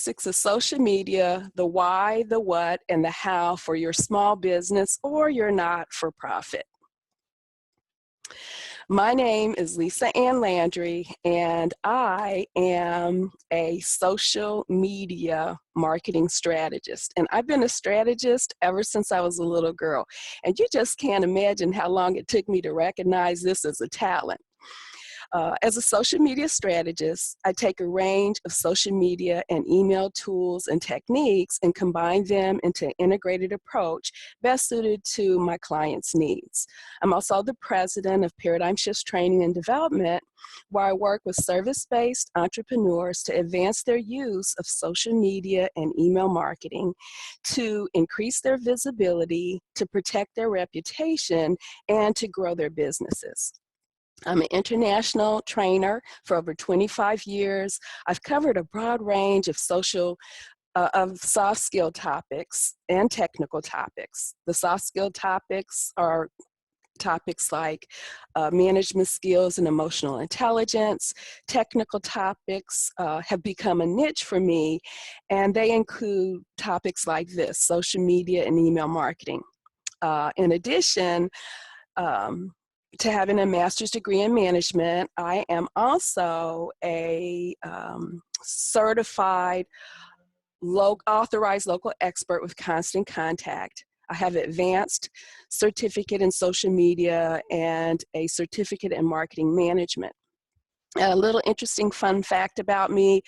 Basics of social media, the why, the what, and the how for your small business or your not-for-profit. My name is Lisa Ann Landry, and I am a social media marketing strategist. And I've been a strategist ever since I was a little girl. And you just can't imagine how long it took me to recognize this as a talent. As a social media strategist, I take a range of social media and email tools and techniques and combine them into an integrated approach best suited to my clients' needs. I'm also the president of Paradigm Shifts Training and Development, where I work with service-based entrepreneurs to advance their use of social media and email marketing to increase their visibility, to protect their reputation, and to grow their businesses. I'm an international trainer for over 25 years. I've covered a broad range of soft skill topics and technical topics. The soft skill topics are topics like management skills and emotional intelligence. Technical topics have become a niche for me, and they include topics like this: social media and email marketing. In addition, to having a master's degree in management, I am also a certified authorized local expert with Constant Contact. I have an advanced certificate in social media and a certificate in marketing management. A little interesting fun fact about me,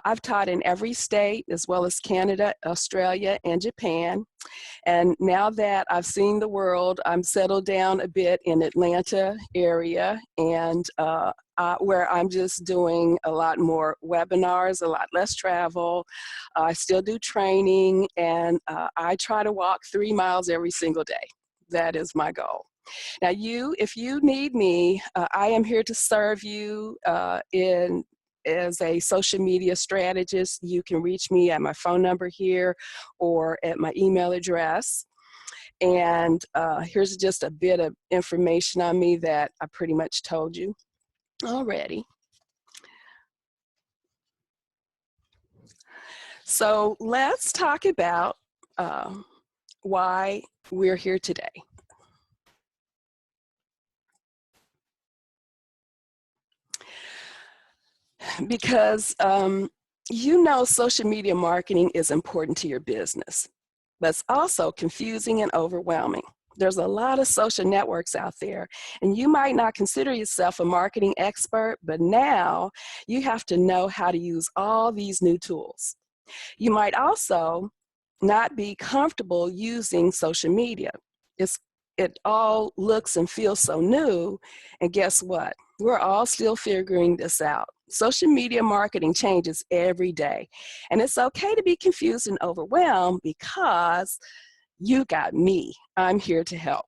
I've taught in every state as well as Canada, Australia, and Japan. And now that I've seen the world, I'm settled down a bit in Atlanta area, and where I'm just doing a lot more webinars, a lot less travel. I still do training, and I try to walk 3 miles every single day. That is my goal. Now if you need me, I am here to serve you as a social media strategist. You can reach me at my phone number here or at my email address. And here's just a bit of information on me that I pretty much told you already. So let's talk about why we're here today. Because you know social media marketing is important to your business, but it's also confusing and overwhelming. There's a lot of social networks out there, and you might not consider yourself a marketing expert, but now you have to know how to use all these new tools. You might also not be comfortable using social media. It all looks and feels so new, and guess what? We're all still figuring this out. Social media marketing changes every day, and it's okay to be confused and overwhelmed because you got me. I'm here to help.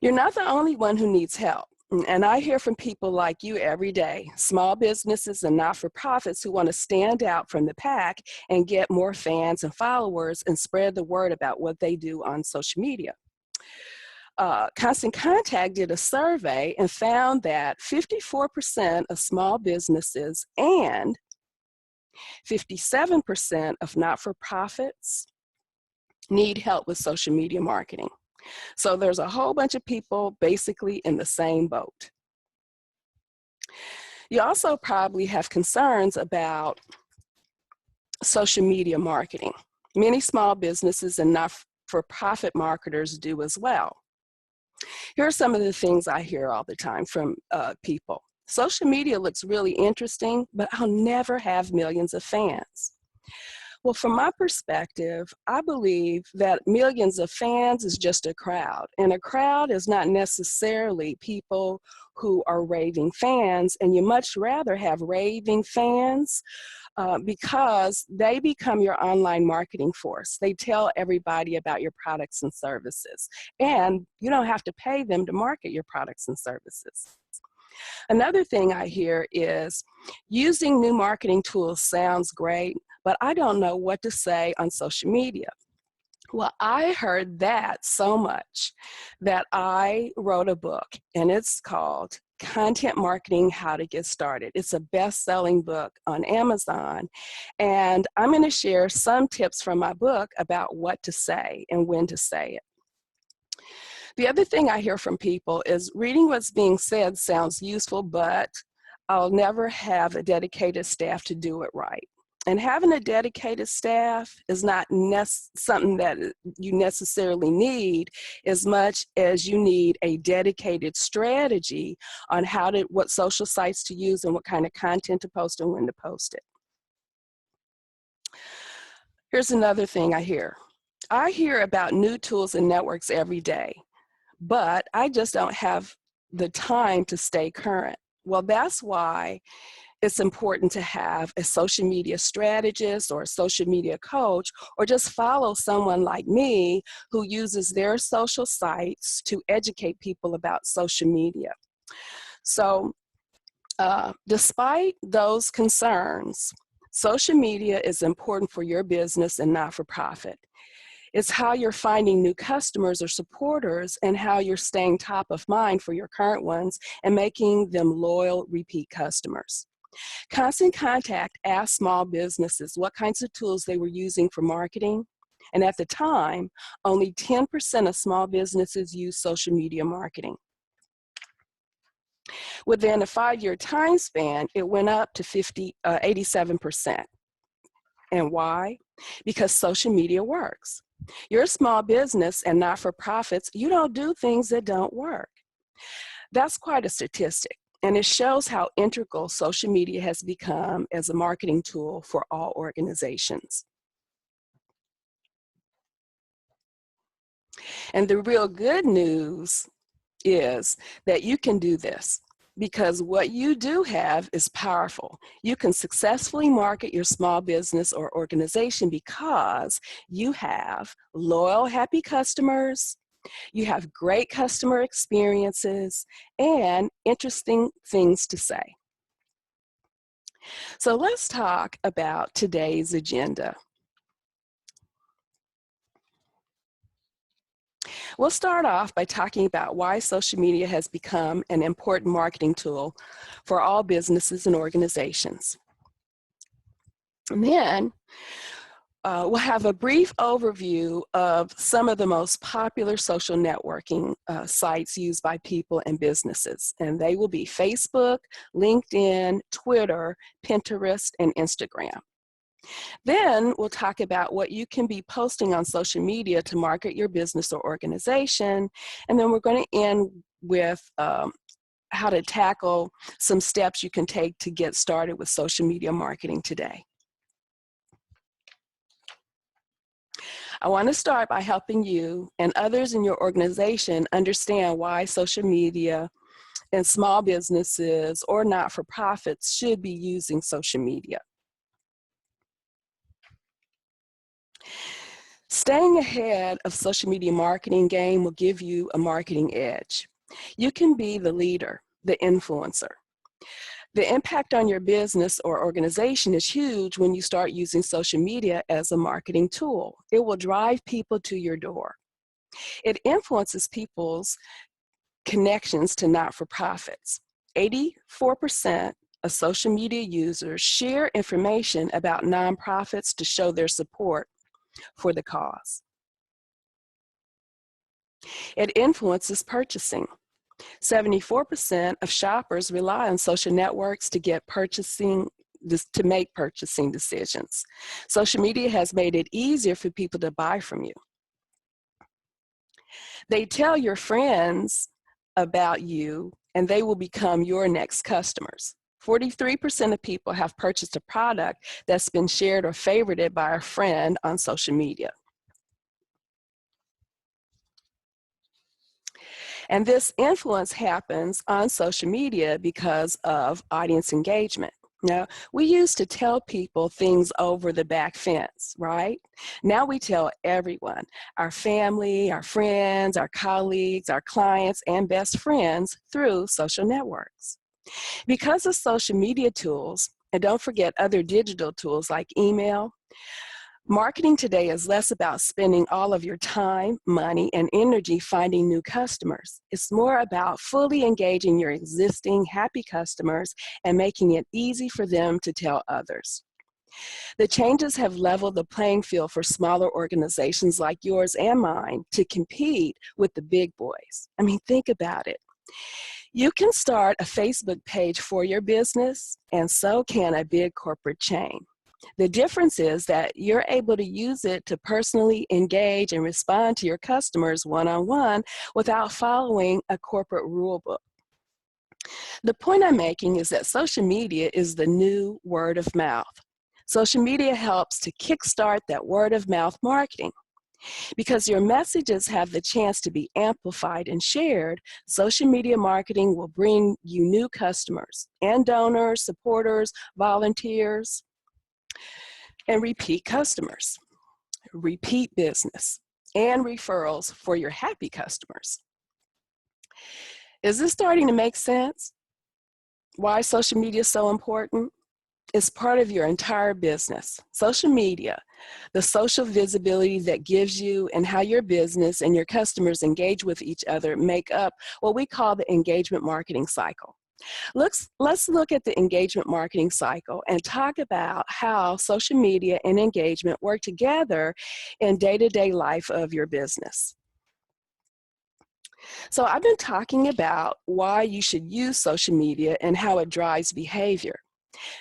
You're not the only one who needs help. And I hear from people like you every day, small businesses and not-for-profits who want to stand out from the pack and get more fans and followers and spread the word about what they do on social media. Constant Contact did a survey and found that 54% of small businesses and 57% of not-for-profits need help with social media marketing. So there's a whole bunch of people basically in the same boat. You also probably have concerns about social media marketing. Many small businesses and not-for-profit marketers do as well. Here are some of the things I hear all the time from people. Social media looks really interesting, but I'll never have millions of fans. Well, from my perspective, I believe that millions of fans is just a crowd, and a crowd is not necessarily people who are raving fans, and you much rather have raving fans because they become your online marketing force. They tell everybody about your products and services, and you don't have to pay them to market your products and services. Another thing I hear is using new marketing tools sounds great, but I don't know what to say on social media. Well, I heard that so much that I wrote a book, and it's called Content Marketing, How to Get Started. It's a best-selling book on Amazon, and I'm going to share some tips from my book about what to say and when to say it. The other thing I hear from people is reading what's being said sounds useful, but I'll never have a dedicated staff to do it right. And having a dedicated staff is not something that you necessarily need as much as you need a dedicated strategy on what social sites to use and what kind of content to post and when to post it. Here's another thing I hear. I hear about new tools and networks every day, but I just don't have the time to stay current. Well, that's why it's important to have a social media strategist or a social media coach, or just follow someone like me who uses their social sites to educate people about social media. So despite those concerns, social media is important for your business and not-for-profit. It's how you're finding new customers or supporters and how you're staying top of mind for your current ones and making them loyal, repeat customers. Constant Contact asked small businesses what kinds of tools they were using for marketing, and at the time, only 10% of small businesses used social media marketing. Within a 5-year time span, it went up to 87%. And why? Because social media works. You're a small business and not-for-profits, you don't do things that don't work. That's quite a statistic. And it shows how integral social media has become as a marketing tool for all organizations. And the real good news is that you can do this, because what you do have is powerful. You can successfully market your small business or organization because you have loyal, happy customers, you have great customer experiences, and interesting things to say. So let's talk about today's agenda. We'll start off by talking about why social media has become an important marketing tool for all businesses and organizations. And then we'll have a brief overview of some of the most popular social networking sites used by people and businesses. And they will be Facebook, LinkedIn, Twitter, Pinterest, and Instagram. Then we'll talk about what you can be posting on social media to market your business or organization. And then we're going to end with how to tackle some steps you can take to get started with social media marketing today. I want to start by helping you and others in your organization understand why social media and small businesses or not-for-profits should be using social media. Staying ahead of social media marketing game will give you a marketing edge. You can be the leader, the influencer. The impact on your business or organization is huge when you start using social media as a marketing tool. It will drive people to your door. It influences people's connections to not-for-profits. 84% of social media users share information about nonprofits to show their support for the cause. It influences purchasing. 74% of shoppers rely on social networks to make purchasing decisions. Social media has made it easier for people to buy from you. They tell your friends about you, and they will become your next customers. 43% of people have purchased a product that's been shared or favorited by a friend on social media. And this influence happens on social media because of audience engagement. Now, we used to tell people things over the back fence, right? Now we tell everyone, our family, our friends, our colleagues, our clients, and best friends through social networks. Because of social media tools, and don't forget other digital tools like email, Marketing today is less about spending all of your time, money, and energy finding new customers. It's more about fully engaging your existing happy customers and making it easy for them to tell others. The changes have leveled the playing field for smaller organizations like yours and mine to compete with the big boys. I mean, think about it. You can start a Facebook page for your business, and so can a big corporate chain. The difference is that you're able to use it to personally engage and respond to your customers one-on-one without following a corporate rule book. The point I'm making is that social media is the new word of mouth. Social media helps to kickstart that word of mouth marketing. Because your messages have the chance to be amplified and shared, social media marketing will bring you new customers and donors, supporters, volunteers, and repeat customers, repeat business, and referrals for your happy customers. Is this starting to make sense? Why social media is so important? It's part of your entire business. Social media, the social visibility that gives you and how your business and your customers engage with each other make up what we call the engagement marketing cycle. Let's look at the engagement marketing cycle and talk about how social media and engagement work together in day-to-day life of your business. So I've been talking about why you should use social media and how it drives behavior.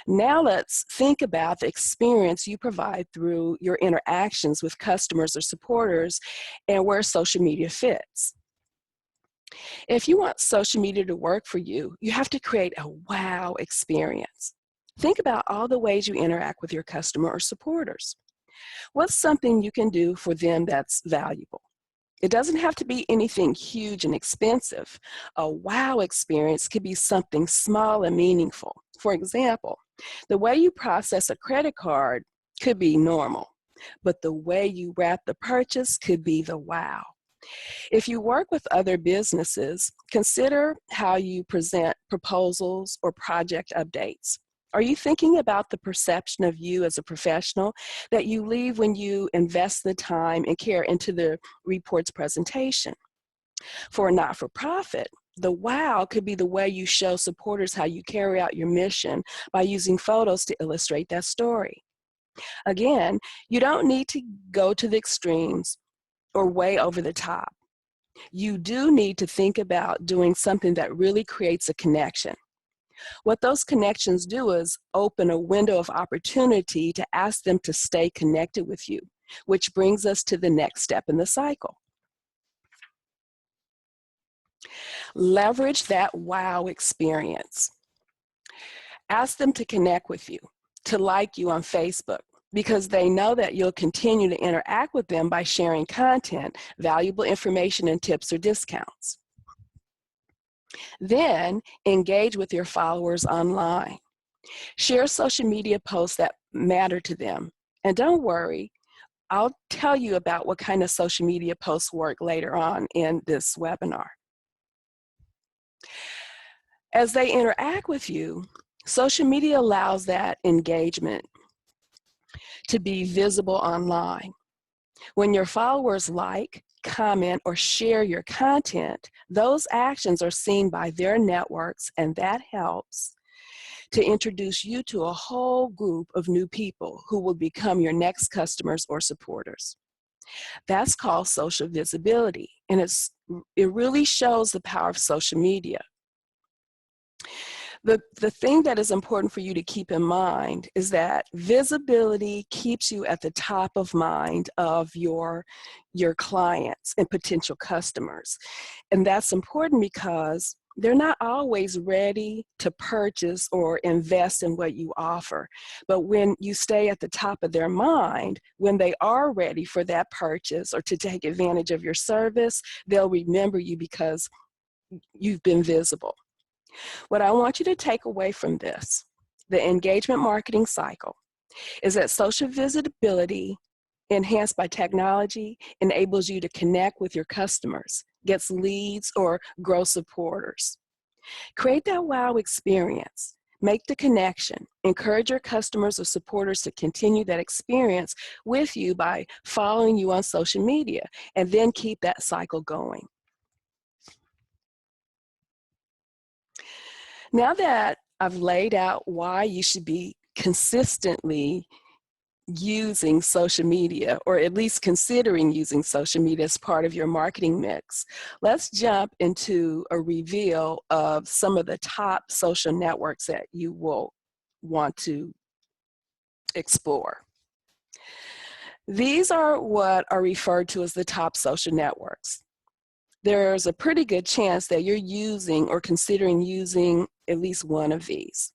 Now let's think about the experience you provide through your interactions with customers or supporters and where social media fits. If you want social media to work for you, you have to create a wow experience. Think about all the ways you interact with your customer or supporters. What's something you can do for them that's valuable? It doesn't have to be anything huge and expensive. A wow experience could be something small and meaningful. For example, the way you process a credit card could be normal, but the way you wrap the purchase could be the wow. If you work with other businesses, consider how you present proposals or project updates. Are you thinking about the perception of you as a professional that you leave when you invest the time and care into the report's presentation? For a not-for-profit, the wow could be the way you show supporters how you carry out your mission by using photos to illustrate that story. Again, you don't need to go to the extremes or way over the top. You do need to think about doing something that really creates a connection. What those connections do is open a window of opportunity to ask them to stay connected with you, which brings us to the next step in the cycle. Leverage that wow experience. Ask them to connect with you, to like you on Facebook, because they know that you'll continue to interact with them by sharing content, valuable information, and tips or discounts. Then engage with your followers online. Share social media posts that matter to them. And don't worry, I'll tell you about what kind of social media posts work later on in this webinar. As they interact with you, social media allows that engagement to be visible online. When your followers like, comment, or share your content, those actions are seen by their networks, and that helps to introduce you to a whole group of new people who will become your next customers or supporters. That's called social visibility, and it really shows the power of social media. The thing that is important for you to keep in mind is that visibility keeps you at the top of mind of your clients and potential customers. And that's important because they're not always ready to purchase or invest in what you offer. But when you stay at the top of their mind, when they are ready for that purchase or to take advantage of your service, they'll remember you because you've been visible. What I want you to take away from this, the engagement marketing cycle, is that social visibility enhanced by technology enables you to connect with your customers, gets leads, or grow supporters. Create that wow experience. Make the connection. Encourage your customers or supporters to continue that experience with you by following you on social media, and then keep that cycle going. Now that I've laid out why you should be consistently using social media, or at least considering using social media as part of your marketing mix, let's jump into a reveal of some of the top social networks that you will want to explore. These are what are referred to as the top social networks. There's a pretty good chance that you're using or considering using at least one of these.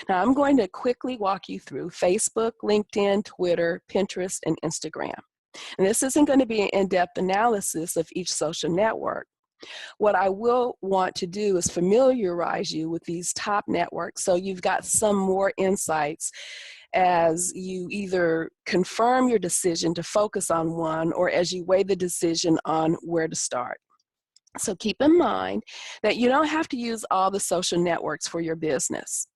Now, I'm going to quickly walk you through Facebook, LinkedIn, Twitter, Pinterest, and Instagram. And this isn't going to be an in-depth analysis of each social network. What I will want to do is familiarize you with these top networks so you've got some more insights as you either confirm your decision to focus on one, or as you weigh the decision on where to start. So keep in mind that you don't have to use all the social networks for your business.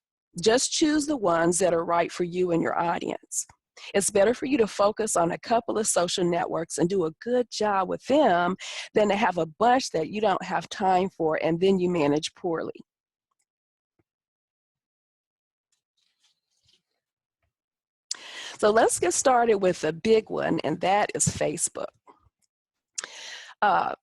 Just choose the ones that are right for you and your audience. It's better for you to focus on a couple of social networks and do a good job with them than to have a bunch that you don't have time for and then you manage poorly. So let's get started with a big one, and that is Facebook.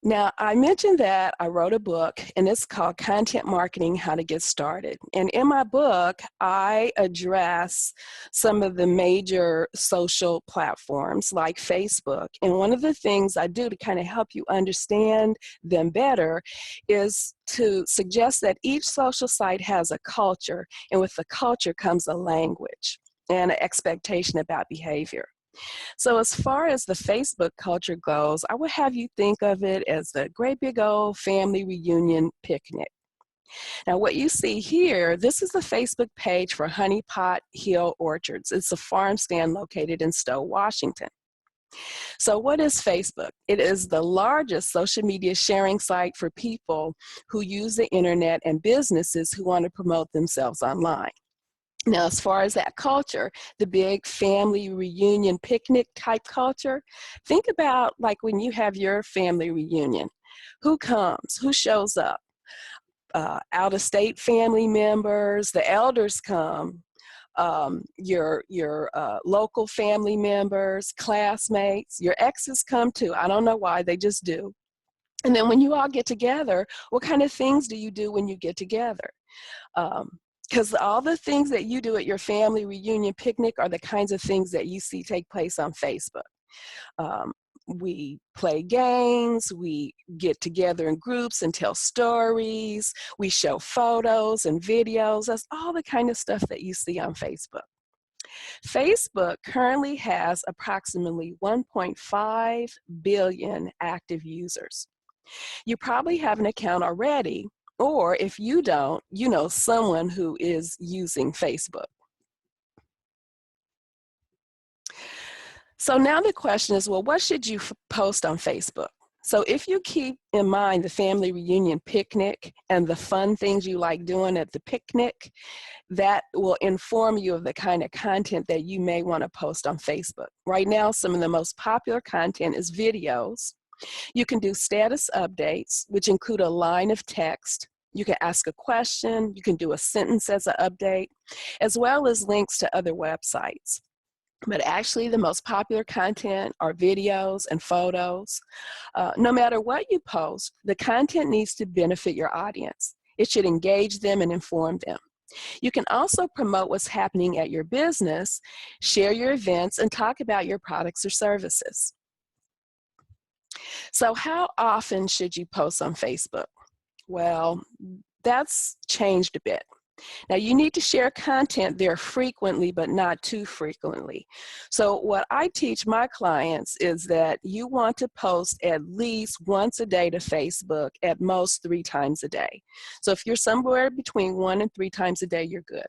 Now, I mentioned that I wrote a book, and it's called Content Marketing: How to Get Started. And in my book, I address some of the major social platforms like Facebook. And one of the things I do to kind of help you understand them better is to suggest that each social site has a culture, and with the culture comes a language and an expectation about behavior. So as far as the Facebook culture goes, I would have you think of it as a great big old family reunion picnic. Now what you see here, this is the Facebook page for Honey Pot Hill Orchards. It's a farm stand located in Stowe, Washington. So what is Facebook? It is the largest social media sharing site for people who use the internet and businesses who want to promote themselves online. Now, as far as that culture, the big family reunion picnic type culture, think about like when you have your family reunion. Who comes? Who shows up? Out-of-state family members, the elders come, your local family members, classmates, your exes come too. I don't know why, they just do. And then when you all get together, what kind of things do you do when you get together? Because all the things that you do at your family reunion picnic are the kinds of things that you see take place on Facebook. We play games, we get together in groups and tell stories, we show photos and videos. That's all the kind of stuff that you see on Facebook. Facebook currently has approximately 1.5 billion active users. You probably have an account already, or if you don't, you know someone who is using Facebook. So now the question is, well, what should you post on Facebook? So if you keep in mind the family reunion picnic and the fun things you like doing at the picnic, that will inform you of the kind of content that you may want to post on Facebook. Right now, some of the most popular content is videos. You can do status updates, which include a line of text. You can ask a question. You can do a sentence as an update, as well as links to other websites. But actually, the most popular content are videos and photos. No matter what you post, the content needs to benefit your audience. It should engage them and inform them. You can also promote what's happening at your business, share your events, and talk about your products or services. So how often should you post on Facebook? Well, that's changed a bit. Now you need to share content there frequently, but not too frequently. So what I teach my clients is that you want to post at least once a day to Facebook, at most 3 times a day. So if you're somewhere between 1 and 3 times a day, you're good.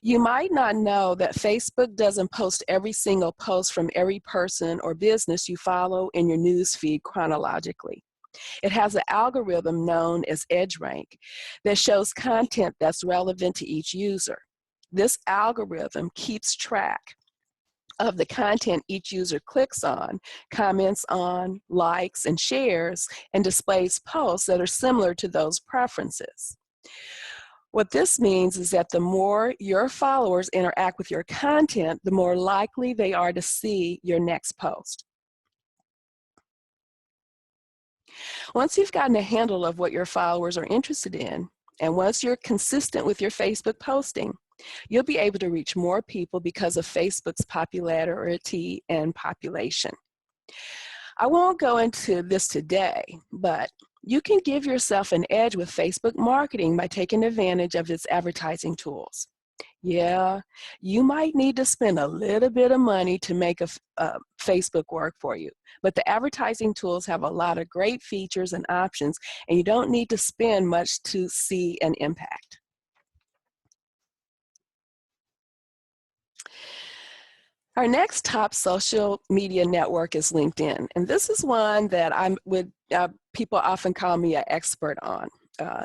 You might not know that Facebook doesn't post every single post from every person or business you follow in your news feed chronologically. It has an algorithm known as EdgeRank that shows content that's relevant to each user. This algorithm keeps track of the content each user clicks on, comments on, likes, and shares, and displays posts that are similar to those preferences. What this means is that the more your followers interact with your content, the more likely they are to see your next post. Once you've gotten a handle of what your followers are interested in, and once you're consistent with your Facebook posting, you'll be able to reach more people because of Facebook's popularity and population. I won't go into this today, but you can give yourself an edge with Facebook marketing by taking advantage of its advertising tools. Yeah, you might need to spend a little bit of money to make Facebook work for you, but the advertising tools have a lot of great features and options, and you don't need to spend much to see an impact. Our next top social media network is LinkedIn, and this is one that people often call me an expert on.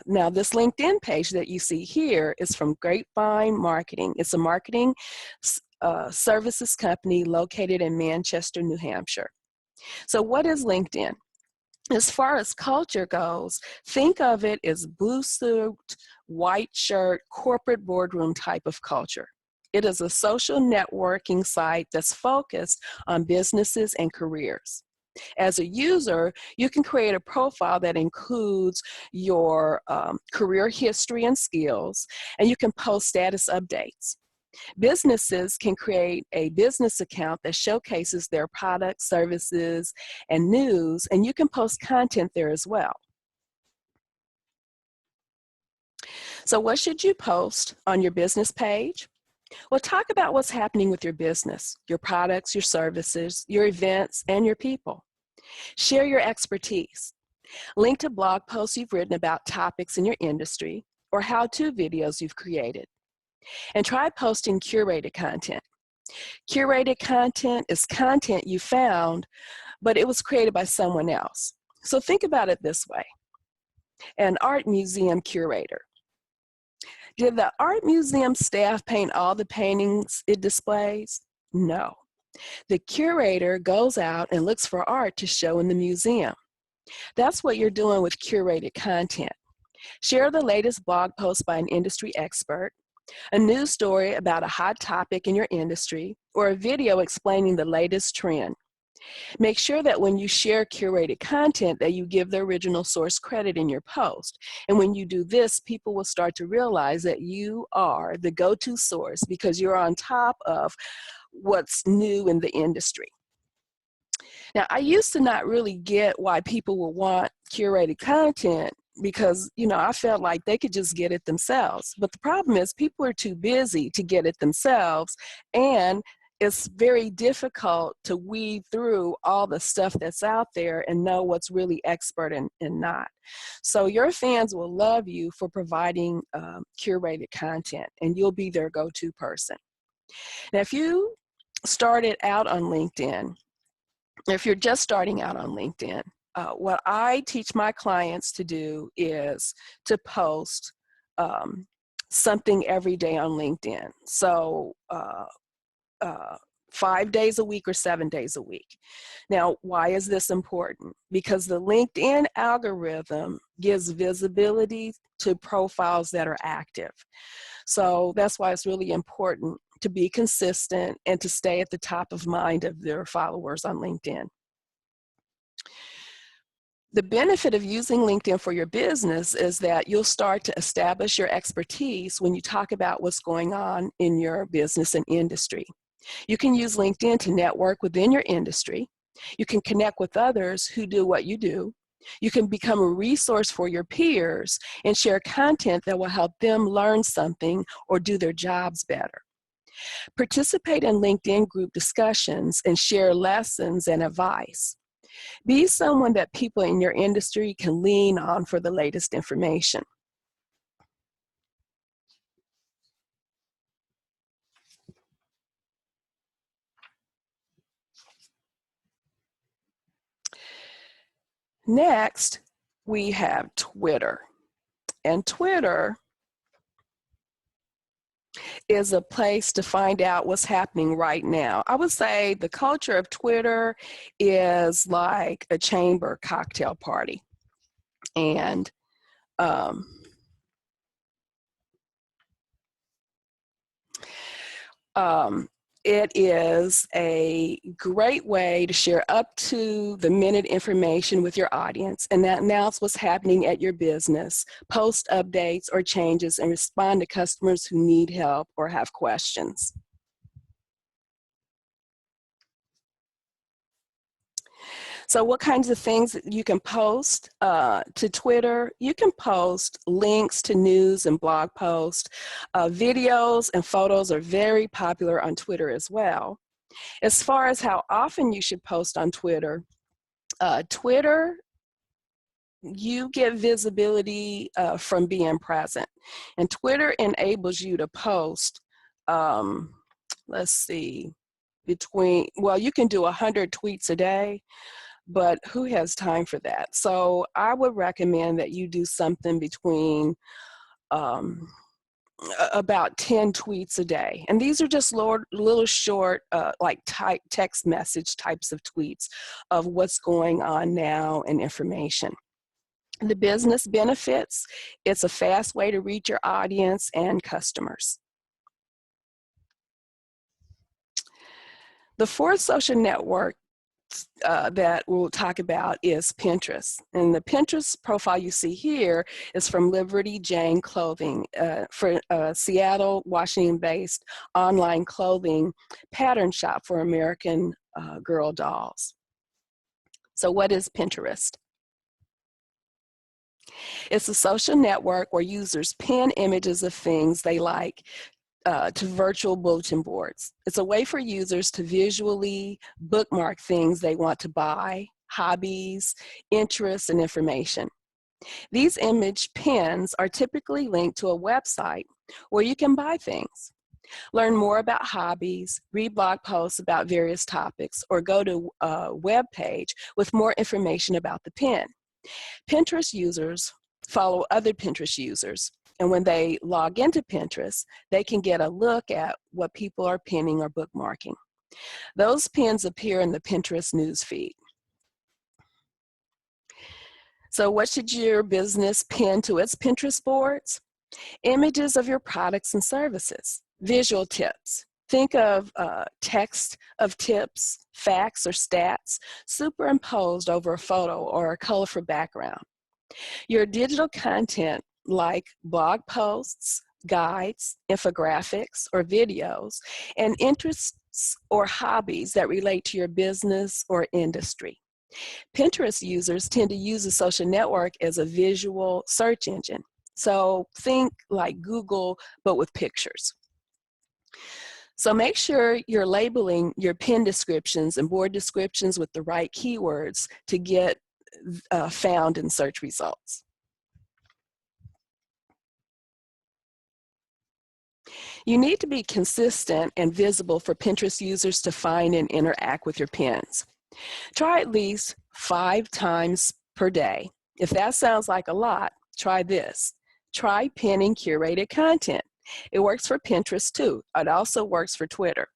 Now, this LinkedIn page that you see here is from Grapevine Marketing. It's a marketing services company located in Manchester, New Hampshire. So what is LinkedIn? As far as culture goes, think of it as blue suit, white shirt, corporate boardroom type of culture. It is a social networking site that's focused on businesses and careers. As a user, you can create a profile that includes your career history and skills, and you can post status updates. Businesses can create a business account that showcases their products, services, and news, and you can post content there as well. So what should you post on your business page? Well, talk about what's happening with your business, your products, your services, your events, and your people. Share your expertise. Link to blog posts you've written about topics in your industry or how-to videos you've created. And try posting curated content. Curated content is content you found, but it was created by someone else. So think about it this way. An art museum curator. Did the art museum staff paint all the paintings it displays? No. The curator goes out and looks for art to show in the museum. That's what you're doing with curated content. Share the latest blog post by an industry expert, a news story about a hot topic in your industry, or a video explaining the latest trend. Make sure that when you share curated content that you give the original source credit in your post. And when you do this, people will start to realize that you are the go-to source because you're on top of what's new in the industry. Now, I used to not really get why people would want curated content because, I felt like they could just get it themselves. But the problem is people are too busy to get it themselves, and it's very difficult to weed through all the stuff that's out there and know what's really expert and not. So your fans will love you for providing curated content, and you'll be their go-to person. Now, if you started out on LinkedIn, if you're just starting out on LinkedIn, what I teach my clients to do is to post something every day on LinkedIn. So 5 days a week or 7 days a week. Now, why is this important? Because the LinkedIn algorithm gives visibility to profiles that are active. So that's why it's really important to be consistent and to stay at the top of mind of their followers on LinkedIn. The benefit of using LinkedIn for your business is that you'll start to establish your expertise when you talk about what's going on in your business and industry. You can use LinkedIn to network within your industry. You can connect with others who do what you do. You can become a resource for your peers and share content that will help them learn something or do their jobs better. Participate in LinkedIn group discussions and share lessons and advice. Be someone that people in your industry can lean on for the latest information. Next, we have Twitter. And Twitter is a place to find out what's happening right now. I would say the culture of Twitter is like a chamber cocktail party. And it is a great way to share up to the minute information with your audience and that announce what's happening at your business, post updates or changes, and respond to customers who need help or have questions. So what kinds of things you can post to Twitter? You can post links to news and blog posts. Videos and photos are very popular on Twitter as well. As far as how often you should post on Twitter, Twitter, you get visibility from being present. And Twitter enables you to post, let's see, well, you can do 100 tweets a day, but who has time for that? So I would recommend that you do something between about 10 tweets a day. And these are just little short, like text message types of tweets of what's going on now and information. The business benefits, it's a fast way to reach your audience and customers. The fourth social network that we'll talk about is Pinterest. And the Pinterest profile you see here is from Liberty Jane Clothing, for Seattle, Washington-based online clothing pattern shop for American girl dolls. So what is Pinterest? It's a social network where users pin images of things they like to virtual bulletin boards. It's a way for users to visually bookmark things they want to buy, hobbies, interests, and information. These image pins are typically linked to a website where you can buy things, learn more about hobbies, read blog posts about various topics, or go to a web page with more information about the pin. Pinterest users follow other Pinterest users, and when they log into Pinterest, they can get a look at what people are pinning or bookmarking. Those pins appear in the Pinterest newsfeed. So what should your business pin to its Pinterest boards? Images of your products and services, visual tips. Think of text of tips, facts, or stats superimposed over a photo or a colorful background. Your digital content like blog posts, guides, infographics, or videos, and interests or hobbies that relate to your business or industry. Pinterest users tend to use a social network as a visual search engine. So think like Google, but with pictures. So make sure you're labeling your pin descriptions and board descriptions with the right keywords to get found in search results. You need to be consistent and visible for Pinterest users to find and interact with your pins. Try at least 5 times per day. If that sounds like a lot, try this. Try pinning curated content. It works for Pinterest too. It also works for Twitter.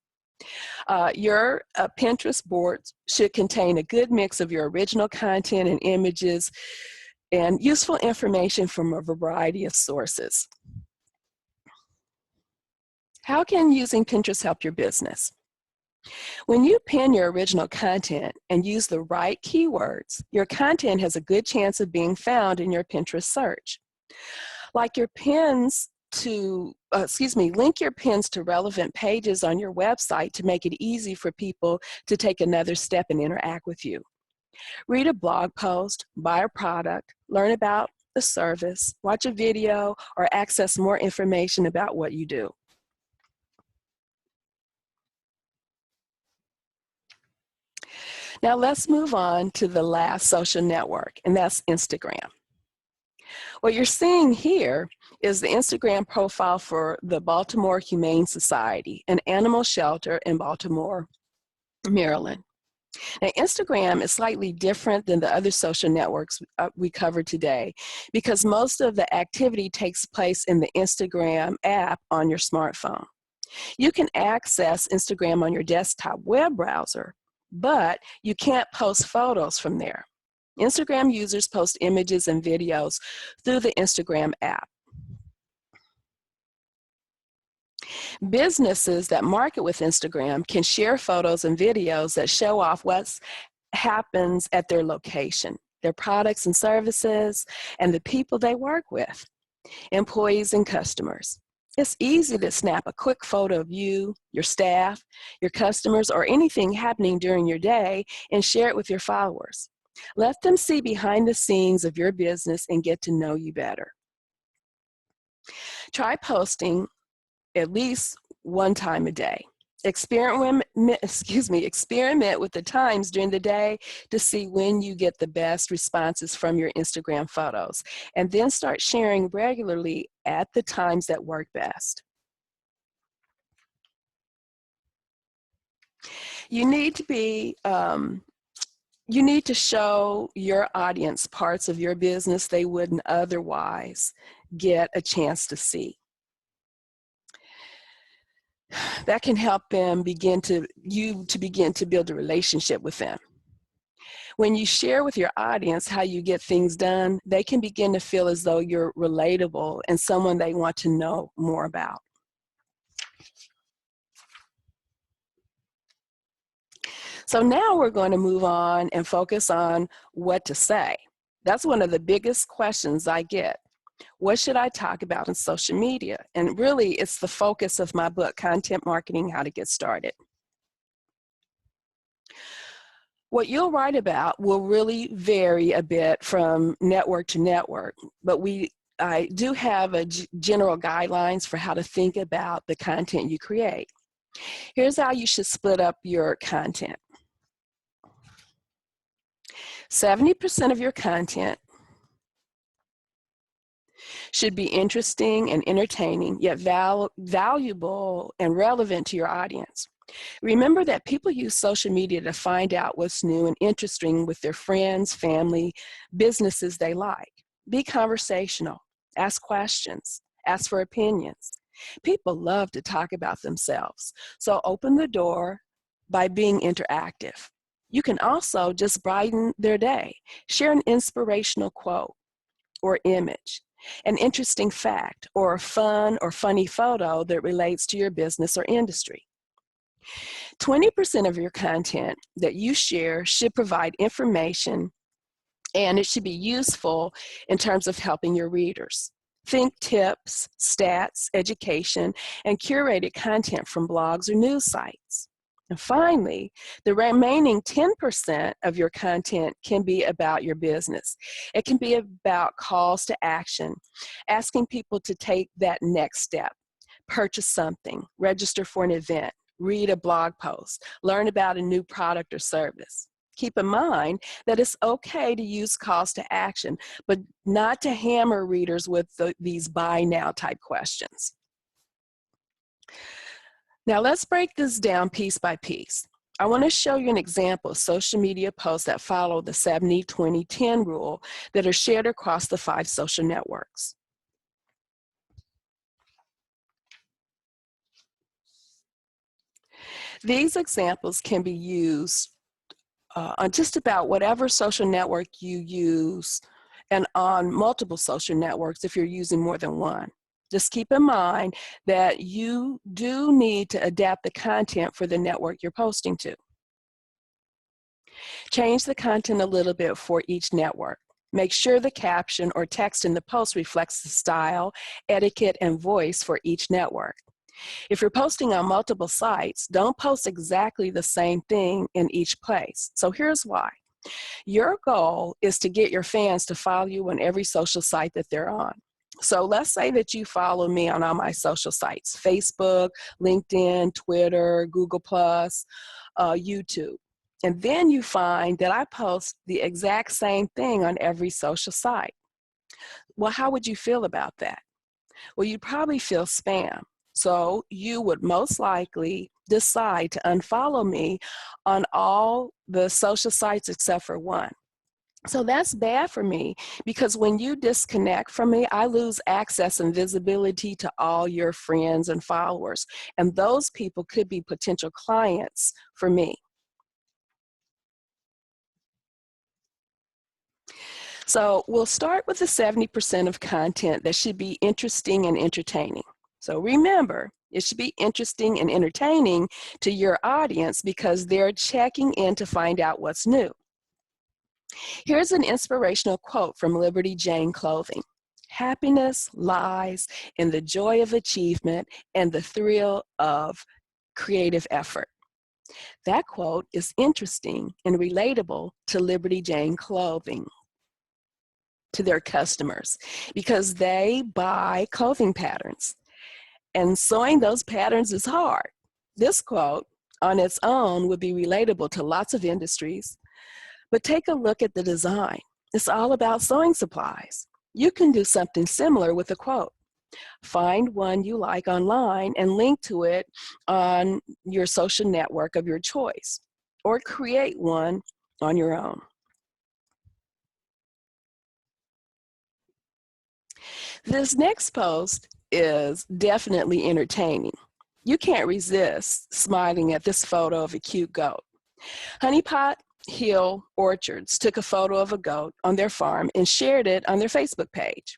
Your Pinterest board should contain a good mix of your original content and images and useful information from a variety of sources. How can using Pinterest help your business? When you pin your original content and use the right keywords, your content has a good chance of being found in your Pinterest search. Like your pins to, link your pins to relevant pages on your website to make it easy for people to take another step and interact with you. Read a blog post, buy a product, learn about the service, watch a video, or access more information about what you do. Now let's move on to the last social network, and that's Instagram. What you're seeing here is the Instagram profile for the Baltimore Humane Society, an animal shelter in Baltimore, Maryland. Now, Instagram is slightly different than the other social networks we covered today because most of the activity takes place in the Instagram app on your smartphone. You can access Instagram on your desktop web browser, but you can't post photos from there. Instagram users post images and videos through the Instagram app. Businesses that market with Instagram can share photos and videos that show off what happens at their location, their products and services, and the people they work with, employees and customers. It's easy to snap a quick photo of you, your staff, your customers, or anything happening during your day and share it with your followers. Let them see behind the scenes of your business and get to know you better. Try posting at least one time a day. Experiment with the times during the day to see when you get the best responses from your Instagram photos, and then start sharing regularly at the times that work best. You need to show your audience parts of your business they wouldn't otherwise get a chance to see. That can help them begin to build a relationship with them. When you share with your audience how you get things done, they can begin to feel as though you're relatable and someone they want to know more about. So now we're going to move on and focus on what to say. That's one of the biggest questions I get. What should I talk about in social media? And really, it's the focus of my book, Content Marketing: How to Get Started. What you'll write about will really vary a bit from network to network, but I do have general guidelines for how to think about the content you create. Here's how you should split up your content. 70% of your content should be interesting and entertaining, yet valuable and relevant to your audience. Remember that people use social media to find out what's new and interesting with their friends, family, businesses they like. Be conversational, ask questions, ask for opinions. People love to talk about themselves, so open the door by being interactive. You can also just brighten their day. Share an inspirational quote or image, an interesting fact, or a fun or funny photo that relates to your business or industry. 20% of your content that you share should provide information, and it should be useful in terms of helping your readers. Think tips, stats, education, and curated content from blogs or news sites. And finally, the remaining 10% of your content can be about your business. It can be about calls to action, asking people to take that next step, purchase something, register for an event, read a blog post, learn about a new product or service. Keep in mind that it's okay to use calls to action, but not to hammer readers with these buy now type questions. Now let's break this down piece by piece. I want to show you an example of social media posts that follow the 70-20-10 rule that are shared across the 5 social networks. These examples can be used on just about whatever social network you use and on multiple social networks if you're using more than one. Just keep in mind that you do need to adapt the content for the network you're posting to. Change the content a little bit for each network. Make sure the caption or text in the post reflects the style, etiquette, and voice for each network. If you're posting on multiple sites, don't post exactly the same thing in each place. So here's why. Your goal is to get your fans to follow you on every social site that they're on. So let's say that you follow me on all my social sites: Facebook, LinkedIn, Twitter, Google+, YouTube. And then you find that I post the exact same thing on every social site. Well, how would you feel about that? Well, you'd probably feel spam. So you would most likely decide to unfollow me on all the social sites except for one. So that's bad for me because when you disconnect from me, I lose access and visibility to all your friends and followers. And those people could be potential clients for me. So we'll start with the 70% of content that should be interesting and entertaining. So remember, it should be interesting and entertaining to your audience because they're checking in to find out what's new. Here's an inspirational quote from Liberty Jane Clothing. Happiness lies in the joy of achievement and the thrill of creative effort. That quote is interesting and relatable to Liberty Jane Clothing, to their customers, because they buy clothing patterns. And sewing those patterns is hard. This quote on its own would be relatable to lots of industries, but take a look at the design. It's all about sewing supplies. You can do something similar with a quote. Find one you like online and link to it on your social network of your choice, or create one on your own. This next post is definitely entertaining. You can't resist smiling at this photo of a cute goat. Honeypot Hill Orchards took a photo of a goat on their farm and shared it on their Facebook page.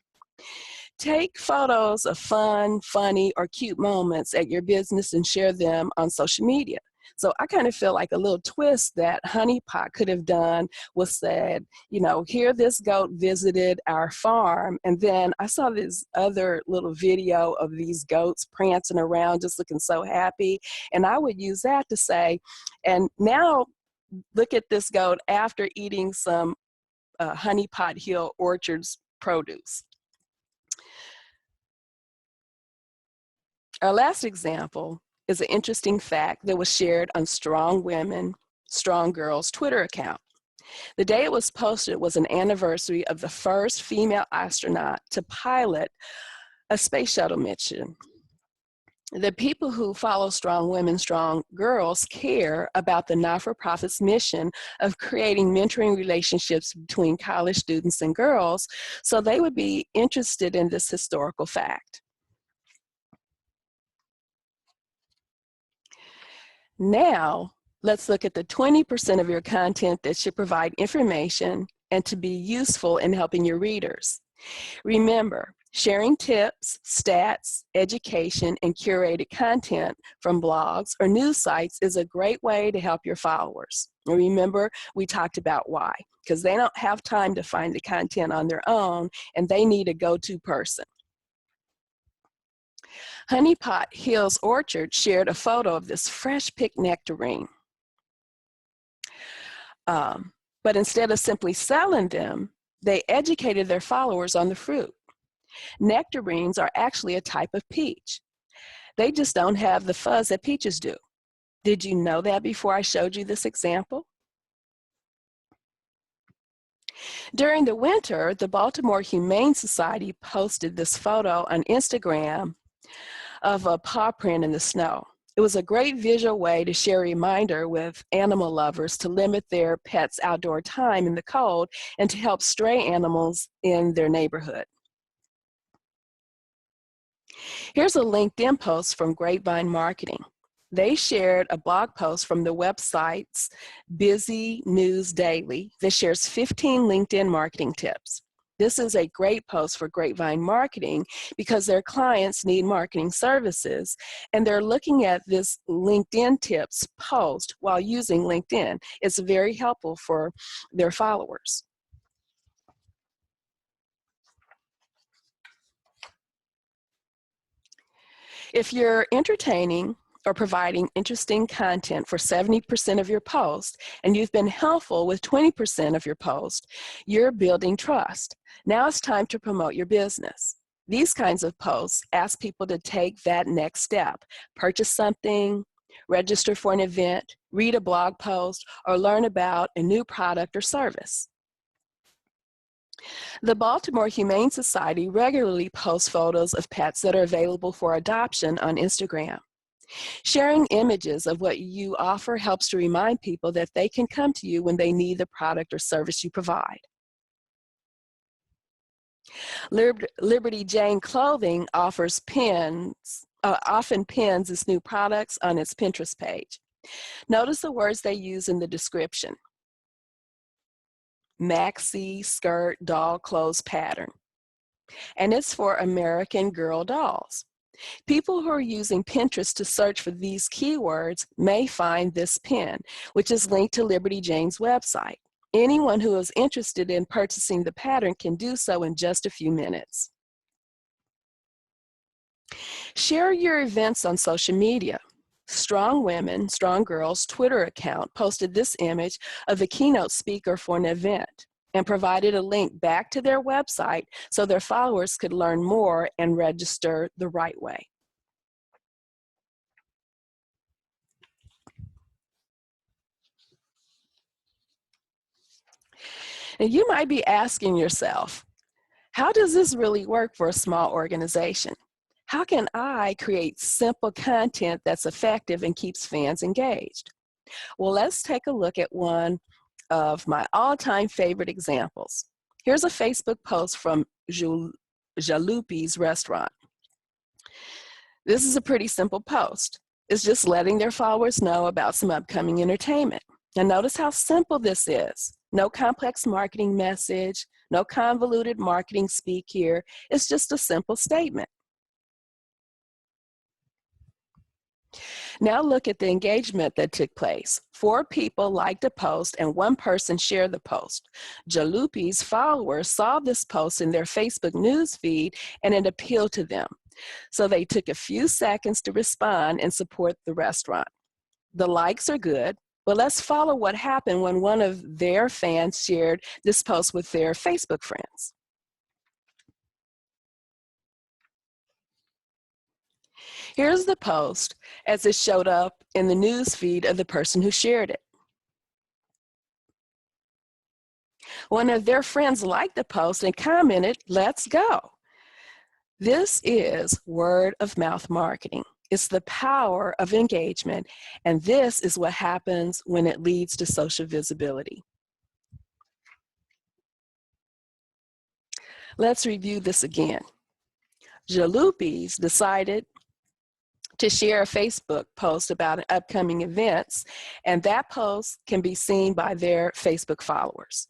Take photos of fun, funny, or cute moments at your business and share them on social media. So I kind of feel like a little twist that Honeypot could have done was said, you know, here this goat visited our farm, and then I saw this other little video of these goats prancing around just looking so happy, and I would use that to say, and now look at this goat after eating some Honeypot Hill Orchards produce. Our last example is an interesting fact that was shared on Strong Women, Strong Girls Twitter account. The day it was posted was an anniversary of the first female astronaut to pilot a space shuttle mission. The people who follow Strong Women, Strong Girls care about the not-for-profit's mission of creating mentoring relationships between college students and girls, so they would be interested in this historical fact. Now, let's look at the 20% of your content that should provide information and to be useful in helping your readers. Remember, sharing tips, stats, education, and curated content from blogs or news sites is a great way to help your followers. And remember, we talked about why, because they don't have time to find the content on their own, and they need a go-to person. Honeypot Hills Orchard shared a photo of this fresh picked nectarine. But instead of simply selling them, they educated their followers on the fruit. Nectarines are actually a type of peach. They just don't have the fuzz that peaches do. Did you know that before I showed you this example? During the winter, the Baltimore Humane Society posted this photo on Instagram of a paw print in the snow. It was a great visual way to share a reminder with animal lovers to limit their pets' outdoor time in the cold and to help stray animals in their neighborhood. Here's a LinkedIn post from Grapevine Marketing. They shared a blog post from the website's Busy News Daily that shares 15 LinkedIn marketing tips. This is a great post for Grapevine Marketing because their clients need marketing services, and they're looking at this LinkedIn tips post while using LinkedIn. It's very helpful for their followers. If you're entertaining or providing interesting content for 70% of your post, and you've been helpful with 20% of your post, you're building trust. Now it's time to promote your business. These kinds of posts ask people to take that next step, purchase something, register for an event, read a blog post, or learn about a new product or service. The Baltimore Humane Society regularly posts photos of pets that are available for adoption on Instagram. Sharing images of what you offer helps to remind people that they can come to you when they need the product or service you provide. Liberty Jane Clothing offers often pins its new products on its Pinterest page. Notice the words they use in the description. Maxi skirt doll clothes pattern. And it's for American Girl dolls. People who are using Pinterest to search for these keywords may find this pin, which is linked to Liberty Jane's website. Anyone who is interested in purchasing the pattern can do so in just a few minutes. Share your events on social media. Strong Women, Strong Girls Twitter account posted this image of a keynote speaker for an event and provided a link back to their website so their followers could learn more and register the right way. And you might be asking yourself, how does this really work for a small organization? How can I create simple content that's effective and keeps fans engaged? Well, let's take a look at one of my all-time favorite examples. Here's a Facebook post from Jalopy's restaurant. This is a pretty simple post. It's just letting their followers know about some upcoming entertainment. And notice how simple this is. No complex marketing message, no convoluted marketing speak here. It's just a simple statement. Now look at the engagement that took place. 4 people liked a post and 1 person shared the post. Jalopy's followers saw this post in their Facebook news feed and it appealed to them. So they took a few seconds to respond and support the restaurant. The likes are good, but let's follow what happened when one of their fans shared this post with their Facebook friends. Here's the post as it showed up in the news feed of the person who shared it. One of their friends liked the post and commented, "Let's go." This is word of mouth marketing. It's the power of engagement, and this is what happens when it leads to social visibility. Let's review this again. Jalopy's decided to share a Facebook post about upcoming events, and that post can be seen by their Facebook followers.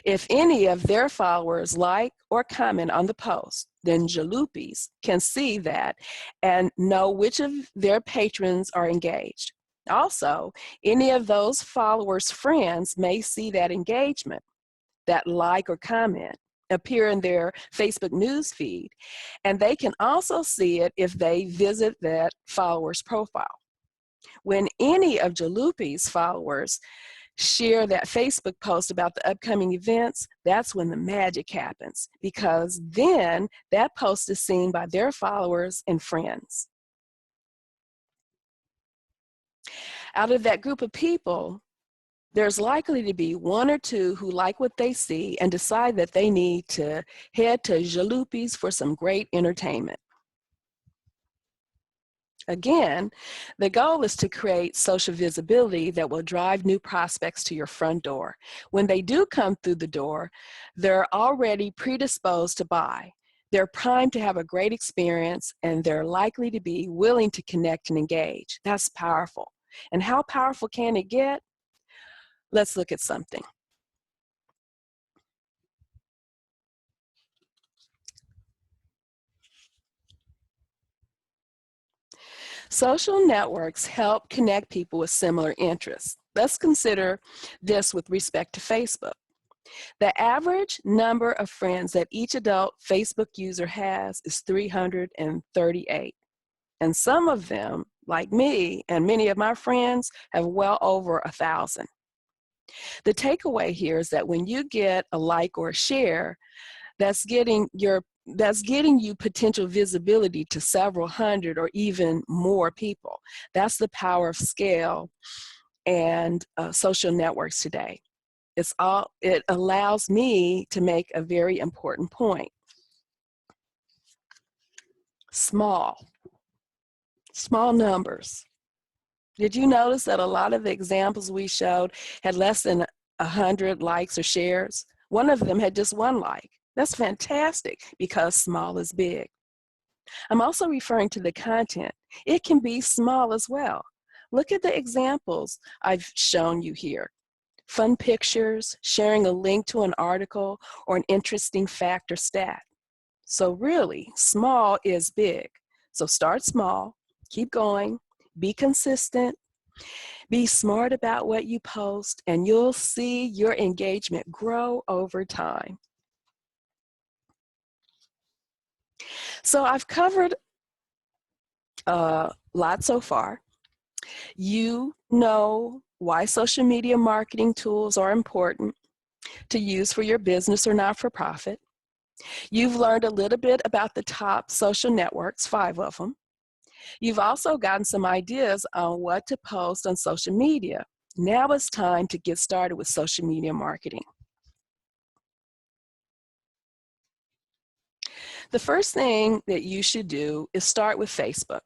If any of their followers like or comment on the post, then Jalopy's can see that and know which of their patrons are engaged. Also, any of those followers' friends may see that engagement, that like or comment, appear in their Facebook news feed, and they can also see it if they visit that follower's profile. When any of Jalopy's followers share that Facebook post about the upcoming events, that's when the magic happens, because then that post is seen by their followers and friends. Out of that group of people, there's likely to be 1 or 2 who like what they see and decide that they need to head to Jalopy's for some great entertainment. Again, the goal is to create social visibility that will drive new prospects to your front door. When they do come through the door, they're already predisposed to buy. They're primed to have a great experience, and they're likely to be willing to connect and engage. That's powerful. And how powerful can it get? Let's look at something. Social networks help connect people with similar interests. Let's consider this with respect to Facebook. The average number of friends that each adult Facebook user has is 338. And some of them, like me and many of my friends, have well over 1,000. The takeaway here is that when you get a like or a share, that's getting you potential visibility to several hundred or even more people. That's the power of scale and social networks today. It allows me to make a very important point. Small numbers. Did you notice that a lot of the examples we showed had less than 100 likes or shares? One of them had just 1 like. That's fantastic because small is big. I'm also referring to the content. It can be small as well. Look at the examples I've shown you here. Fun pictures, sharing a link to an article, or an interesting fact or stat. So really, small is big. So start small, keep going, be consistent, be smart about what you post, and you'll see your engagement grow over time. So I've covered a lot so far. You know why social media marketing tools are important to use for your business or not-for-profit. You've learned a little bit about the top social networks, 5 of them. You've also gotten some ideas on what to post on social media. Now it's time to get started with social media marketing. The first thing that you should do is start with Facebook.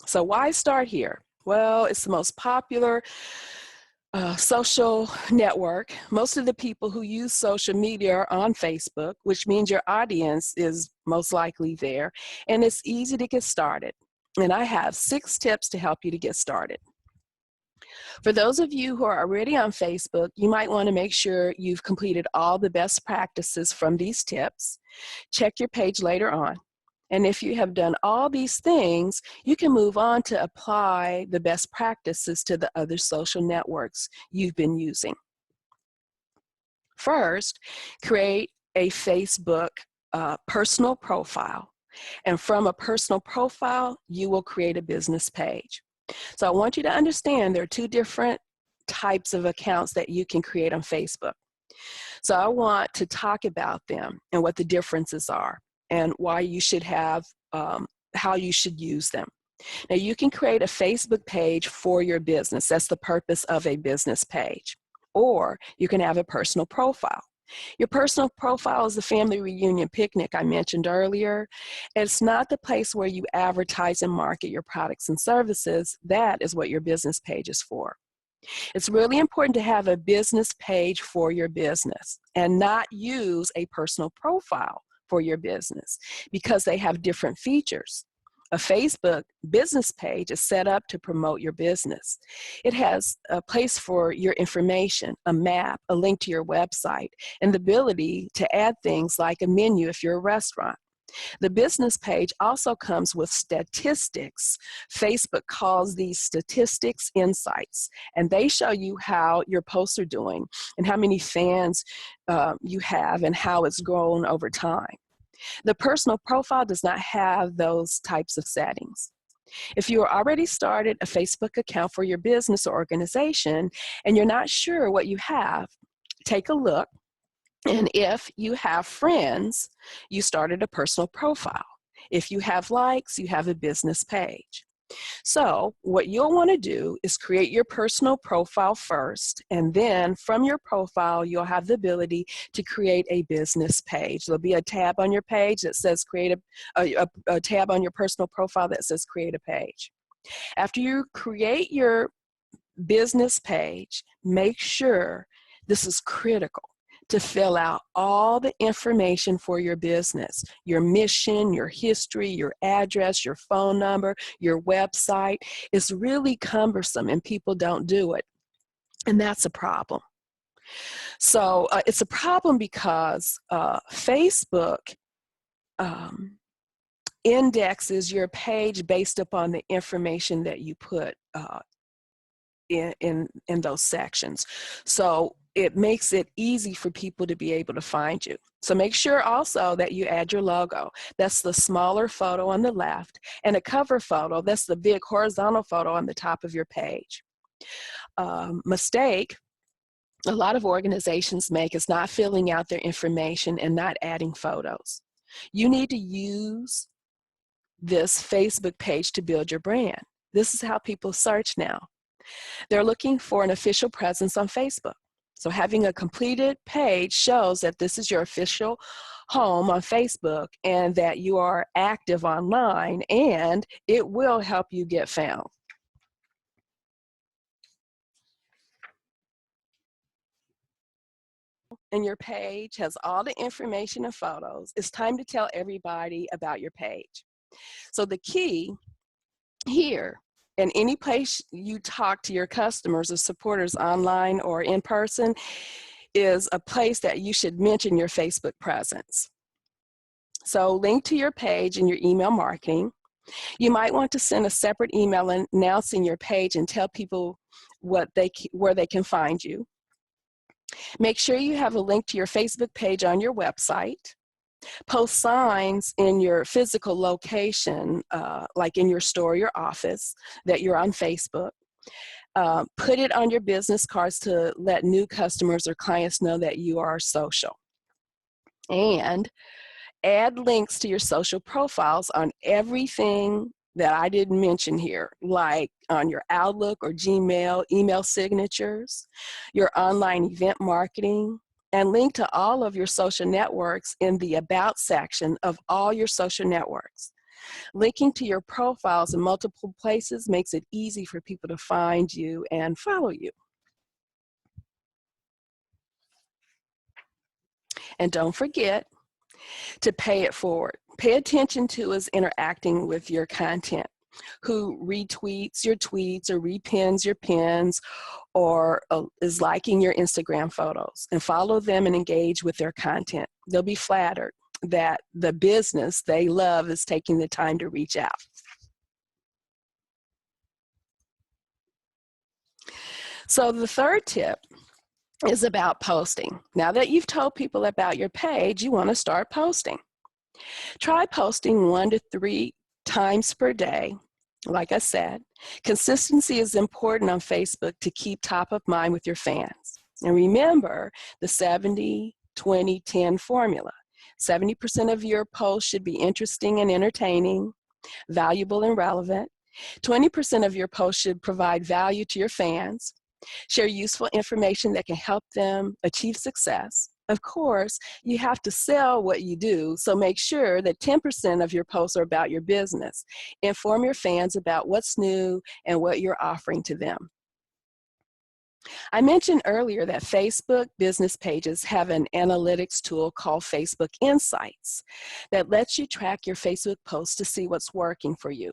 So why start here? Well, it's the most popular social network. Most of the people who use social media are on Facebook, which means your audience is most likely there, and it's easy to get started. And I have 6 tips to help you to get started. For those of you who are already on Facebook, you might want to make sure you've completed all the best practices from these tips. Check your page later on. And if you have done all these things, you can move on to apply the best practices to the other social networks you've been using. First, create a Facebook personal profile. And from a personal profile, you will create a business page. So I want you to understand there are 2 different types of accounts that you can create on Facebook. So I want to talk about them and what the differences are and why you should have, how you should use them. Now you can create a Facebook page for your business. That's the purpose of a business page. Or you can have a personal profile. Your personal profile is the family reunion picnic I mentioned earlier. It's not the place where you advertise and market your products and services. That is what your business page is for. It's really important to have a business page for your business and not use a personal profile for your business because they have different features. A Facebook business page is set up to promote your business. It has a place for your information, a map, a link to your website, and the ability to add things like a menu if you're a restaurant. The business page also comes with statistics. Facebook calls these statistics insights, and they show you how your posts are doing and how many fans you have and how it's grown over time. The personal profile does not have those types of settings. If you are already started a Facebook account for your business or organization and you're not sure what you have, take a look. And if you have friends, you started a personal profile. If you have likes, you have a business page. So what you'll want to do is create your personal profile first, and then from your profile, you'll have the ability to create a business page. There'll be a tab on your page that says create a tab on your personal profile that says create a page. After you create your business page, make sure, this is critical, to fill out all the information for your business, your mission, your history, your address, your phone number, your website. It's really cumbersome and people don't do it. And that's a problem. So it's a problem because Facebook indexes your page based upon the information that you put in those sections. So it makes it easy for people to be able to find you. So make sure also that you add your logo. That's the smaller photo on the left, and a cover photo, that's the big horizontal photo on the top of your page. Mistake a lot of organizations make is not filling out their information and not adding photos. You need to use this Facebook page to build your brand. This is how people search now. They're looking for an official presence on Facebook. So having a completed page shows that this is your official home on Facebook and that you are active online, and it will help you get found. And your page has all the information and photos. It's time to tell everybody about your page. So the key here, in any place you talk to your customers or supporters online or in person, is a place that you should mention your Facebook presence. So link to your page in your email marketing. You might want to send a separate email announcing your page and tell people where they can find you. Make sure you have a link to your Facebook page on your website. Post signs in your physical location, like in your store or your office, that you're on Facebook. Put it on your business cards to let new customers or clients know that you are social. And add links to your social profiles on everything that I didn't mention here, like on your Outlook or Gmail, email signatures, your online event marketing, and link to all of your social networks in the About section of all your social networks. Linking to your profiles in multiple places makes it easy for people to find you and follow you. And don't forget to pay it forward. Pay attention to is interacting with your content. Who retweets your tweets or repins your pins or is liking your Instagram photos, and follow them and engage with their content. They'll be flattered that the business they love is taking the time to reach out. So the third tip is about posting. Now that you've told people about your page, you want to start posting. Try posting 1 to 3 times per day. Like I said, consistency is important on Facebook to keep top of mind with your fans. And remember the 70-20-10 formula. 70% of your posts should be interesting and entertaining, valuable and relevant. 20% of your posts should provide value to your fans, share useful information that can help them achieve success. Of course, you have to sell what you do, so make sure that 10% of your posts are about your business. Inform your fans about what's new and what you're offering to them. I mentioned earlier that Facebook business pages have an analytics tool called Facebook Insights that lets you track your Facebook posts to see what's working for you.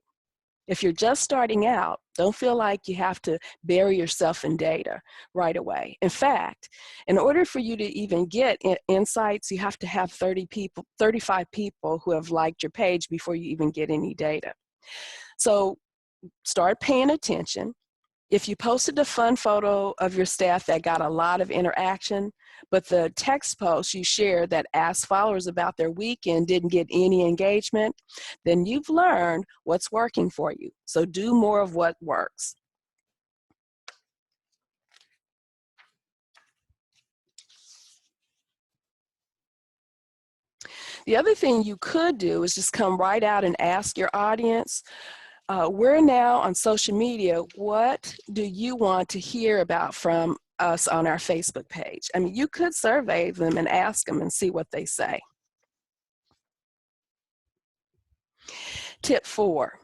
If you're just starting out, don't feel like you have to bury yourself in data right away. In fact, in order for you to even get insights, you have to have 35 people who have liked your page before you even get any data. So start paying attention. If you posted a fun photo of your staff that got a lot of interaction, but the text post you shared that asked followers about their weekend didn't get any engagement, then you've learned what's working for you. So do more of what works. The other thing you could do is just come right out and ask your audience, we're now on social media. What do you want to hear about from us on our Facebook page? I mean, you could survey them and ask them and see what they say. Tip 4,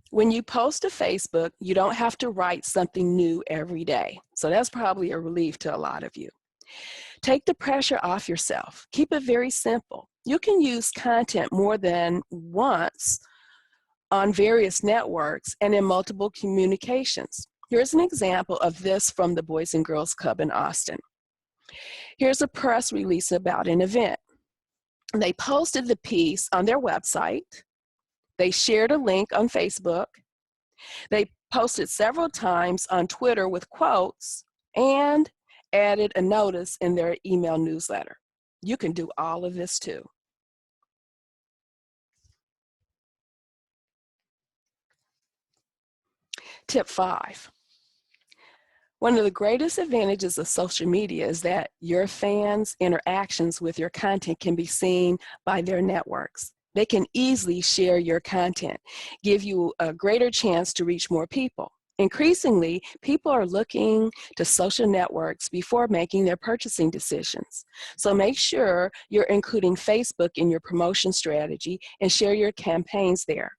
when you post to Facebook, you don't have to write something new every day. So that's probably a relief to a lot of you. Take the pressure off yourself. Keep it very simple. You can use content more than once on various networks and in multiple communications. Here's an example of this from the Boys and Girls Club in Austin. Here's a press release about an event. They posted the piece on their website. They shared a link on Facebook. They posted several times on Twitter with quotes and added a notice in their email newsletter. You can do all of this too. Tip 5. One of the greatest advantages of social media is that your fans' interactions with your content can be seen by their networks. They can easily share your content, give you a greater chance to reach more people. Increasingly, people are looking to social networks before making their purchasing decisions. So make sure you're including Facebook in your promotion strategy and share your campaigns there.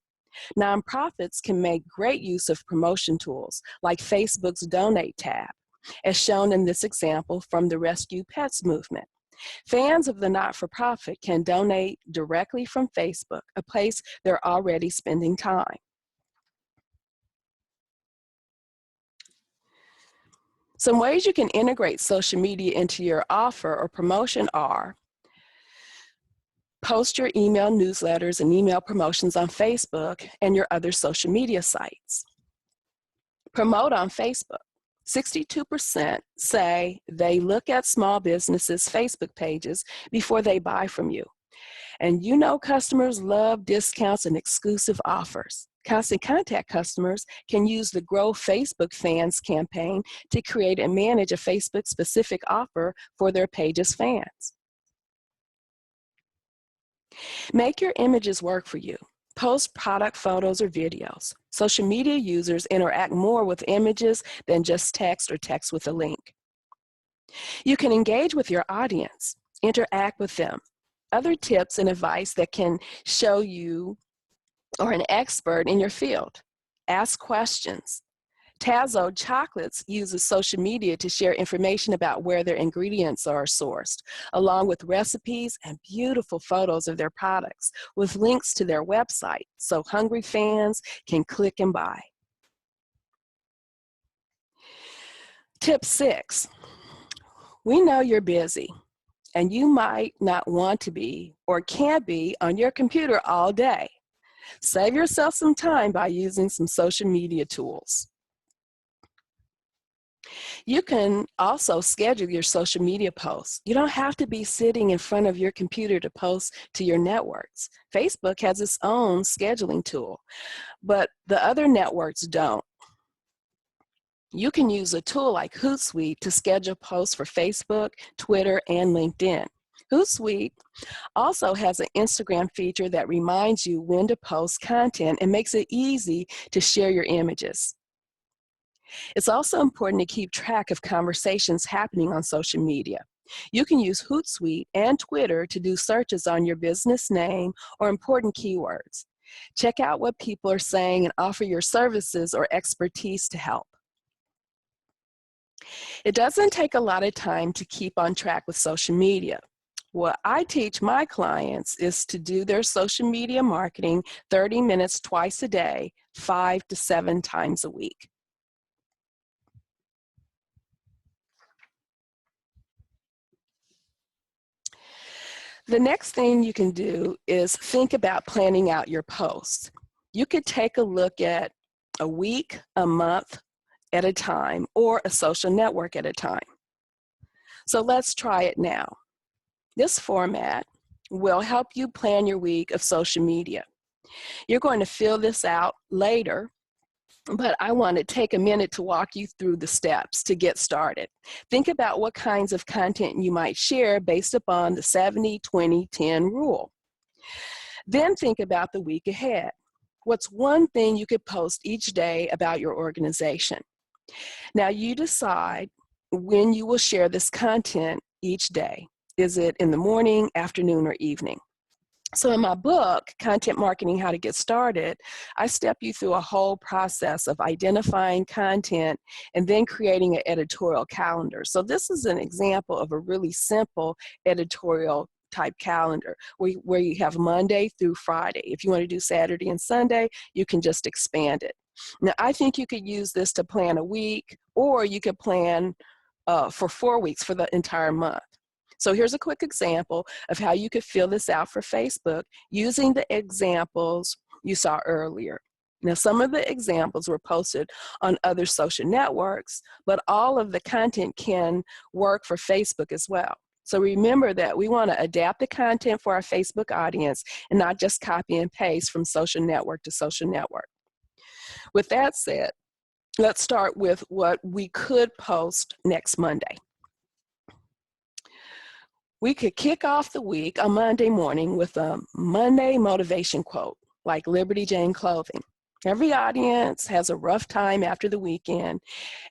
Nonprofits can make great use of promotion tools like Facebook's Donate tab, as shown in this example from the Rescue Pets movement. Fans of the not-for-profit can donate directly from Facebook, a place they're already spending time. Some ways you can integrate social media into your offer or promotion are: post your email newsletters and email promotions on Facebook and your other social media sites. Promote on Facebook. 62% say they look at small businesses' Facebook pages before they buy from you. And you know customers love discounts and exclusive offers. Constant Contact customers can use the Grow Facebook Fans campaign to create and manage a Facebook-specific offer for their page's fans. Make your images work for you. Post product photos or videos. Social media users interact more with images than just text or text with a link. You can engage with your audience, interact with them. Other tips and advice that can show you are an expert in your field. Ask questions. Tazo Chocolates uses social media to share information about where their ingredients are sourced, along with recipes and beautiful photos of their products, with links to their website, so hungry fans can click and buy. Tip 6, we know you're busy, and you might not want to be or can't be on your computer all day. Save yourself some time by using some social media tools. You can also schedule your social media posts. You don't have to be sitting in front of your computer to post to your networks. Facebook has its own scheduling tool, but the other networks don't. You can use a tool like Hootsuite to schedule posts for Facebook, Twitter, and LinkedIn. Hootsuite also has an Instagram feature that reminds you when to post content and makes it easy to share your images. It's also important to keep track of conversations happening on social media. You can use Hootsuite and Twitter to do searches on your business name or important keywords. Check out what people are saying and offer your services or expertise to help. It doesn't take a lot of time to keep on track with social media. What I teach my clients is to do their social media marketing 30 minutes twice a day, 5 to 7 times a week. The next thing you can do is think about planning out your posts. You could take a look at a week, a month at a time, or a social network at a time. So let's try it now. This format will help you plan your week of social media. You're going to fill this out later, but I want to take a minute to walk you through the steps to get started. Think about what kinds of content you might share based upon the 70-20-10 rule. Then think about the week ahead. What's one thing you could post each day about your organization? Now you decide when you will share this content each day. Is it in the morning, afternoon, or evening? So in my book, Content Marketing: How to Get Started, I step you through a whole process of identifying content and then creating an editorial calendar. So this is an example of a really simple editorial type calendar where you have Monday through Friday. If you want to do Saturday and Sunday, you can just expand it. Now, I think you could use this to plan a week, or you could plan for 4 weeks for the entire month. So here's a quick example of how you could fill this out for Facebook using the examples you saw earlier. Now, some of the examples were posted on other social networks, but all of the content can work for Facebook as well. So remember that we want to adapt the content for our Facebook audience and not just copy and paste from social network to social network. With that said, let's start with what we could post next Monday. We could kick off the week on Monday morning with a Monday motivation quote, like Liberty Jane Clothing. Every audience has a rough time after the weekend,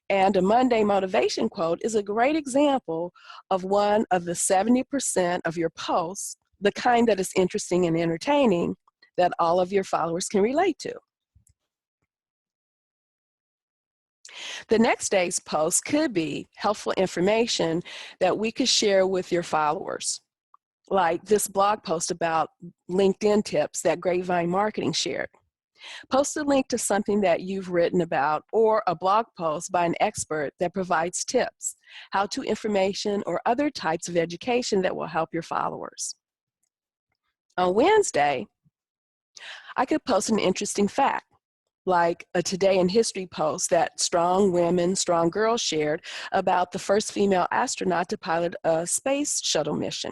and a Monday motivation quote is a great example of one of the 70% of your posts, the kind that is interesting and entertaining, that all of your followers can relate to. The next day's post could be helpful information that we could share with your followers, like this blog post about LinkedIn tips that Grapevine Marketing shared. Post a link to something that you've written about or a blog post by an expert that provides tips, how-to information, or other types of education that will help your followers. On Wednesday, I could post an interesting fact, like a Today in History post that Strong Women, Strong Girls shared about the first female astronaut to pilot a space shuttle mission.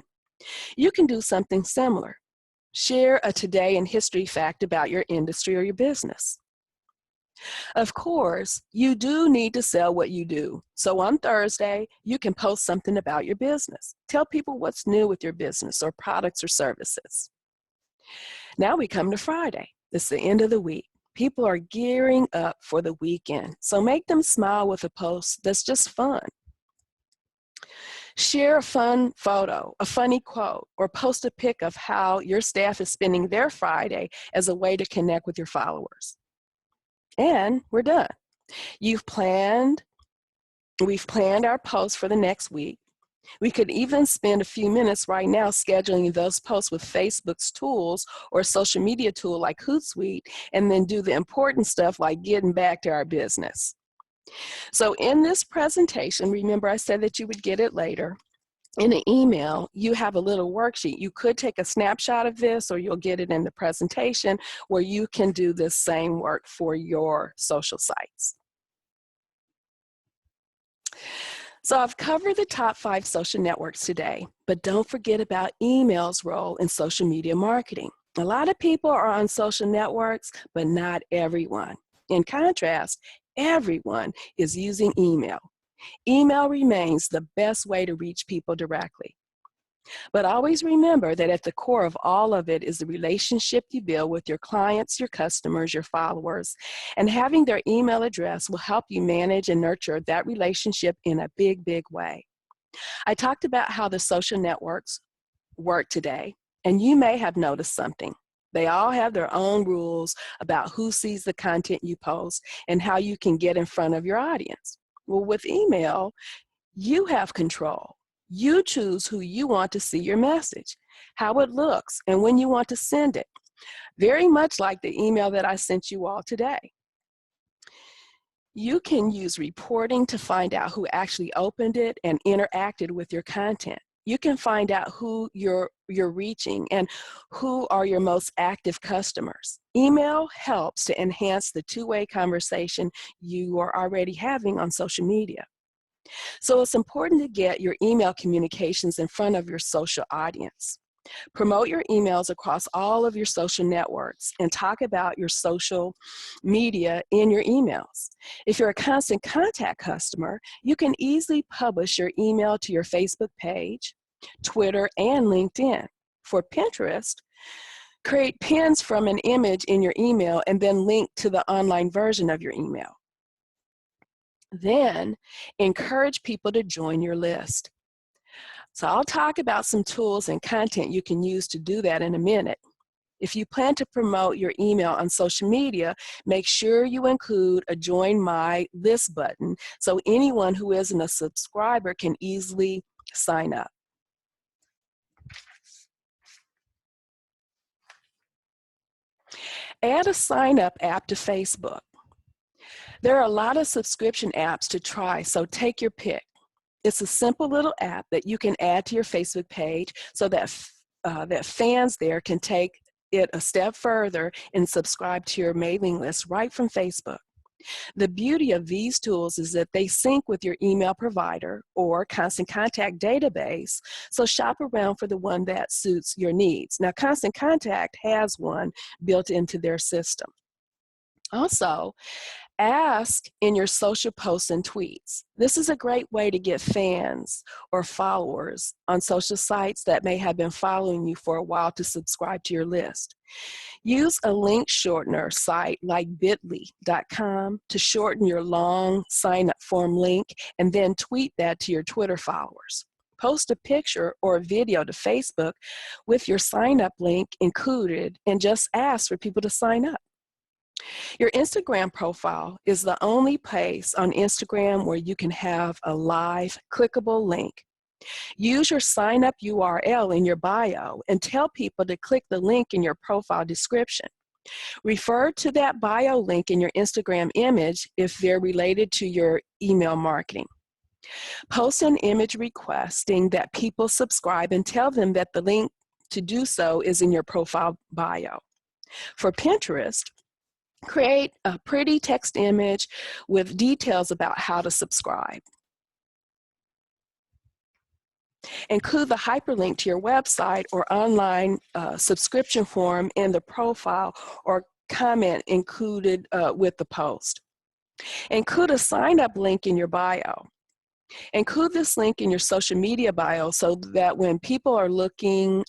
You can do something similar. Share a Today in History fact about your industry or your business. Of course, you do need to sell what you do. So on Thursday, you can post something about your business. Tell people what's new with your business or products or services. Now we come to Friday. It's the end of the week. People are gearing up for the weekend, so make them smile with a post that's just fun. Share a fun photo, a funny quote, or post a pic of how your staff is spending their Friday as a way to connect with your followers. And we're done. We've planned our posts for the next week. We could even spend a few minutes right now scheduling those posts with Facebook's tools or a social media tool like Hootsuite, and then do the important stuff like getting back to our business. So in this presentation, remember I said that you would get it later. In an email, you have a little worksheet. You could take a snapshot of this, or you'll get it in the presentation where you can do this same work for your social sites. So I've covered the top 5 social networks today, but don't forget about email's role in social media marketing. A lot of people are on social networks, but not everyone. In contrast, everyone is using email. Email remains the best way to reach people directly. But always remember that at the core of all of it is the relationship you build with your clients, your customers, your followers, and having their email address will help you manage and nurture that relationship in a big, big way. I talked about how the social networks work today, and you may have noticed something. They all have their own rules about who sees the content you post and how you can get in front of your audience. Well, with email, you have control. You choose who you want to see your message, how it looks, and when you want to send it. Very much like the email that I sent you all today. You can use reporting to find out who actually opened it and interacted with your content. You can find out who you're reaching and who are your most active customers. Email helps to enhance the two-way conversation you are already having on social media. So it's important to get your email communications in front of your social audience. Promote your emails across all of your social networks and talk about your social media in your emails. If you're a constant contact customer, you can easily publish your email to your Facebook page, Twitter, and LinkedIn. For Pinterest, create pins from an image in your email and then link to the online version of your email. Then, encourage people to join your list. So I'll talk about some tools and content you can use to do that in a minute. If you plan to promote your email on social media, make sure you include a Join My List button so anyone who isn't a subscriber can easily sign up. Add a sign-up app to Facebook. There are a lot of subscription apps to try, so take your pick. It's a simple little app that you can add to your Facebook page so that, that fans there can take it a step further and subscribe to your mailing list right from Facebook. The beauty of these tools is that they sync with your email provider or constant contact database, so shop around for the one that suits your needs. Now, Constant Contact has one built into their system. Also, Ask in your social posts and tweets. This is a great way to get fans or followers on social sites that may have been following you for a while to subscribe to your list. Use a link shortener site like bit.ly.com to shorten your long sign-up form link and then tweet that to your Twitter followers. Post a picture or a video to Facebook with your sign-up link included and just ask for people to sign up. Your Instagram profile is the only place on Instagram where you can have a live, clickable link. Use your sign-up URL in your bio and tell people to click the link in your profile description. Refer to that bio link in your Instagram image if they're related to your email marketing. Post an image requesting that people subscribe and tell them that the link to do so is in your profile bio. For Pinterest, create a pretty text image with details about how to subscribe. Include the hyperlink to your website or online subscription form in the profile or comment included with the post. Include a sign-up link in your bio. Include this link in your social media bio so that when people are looking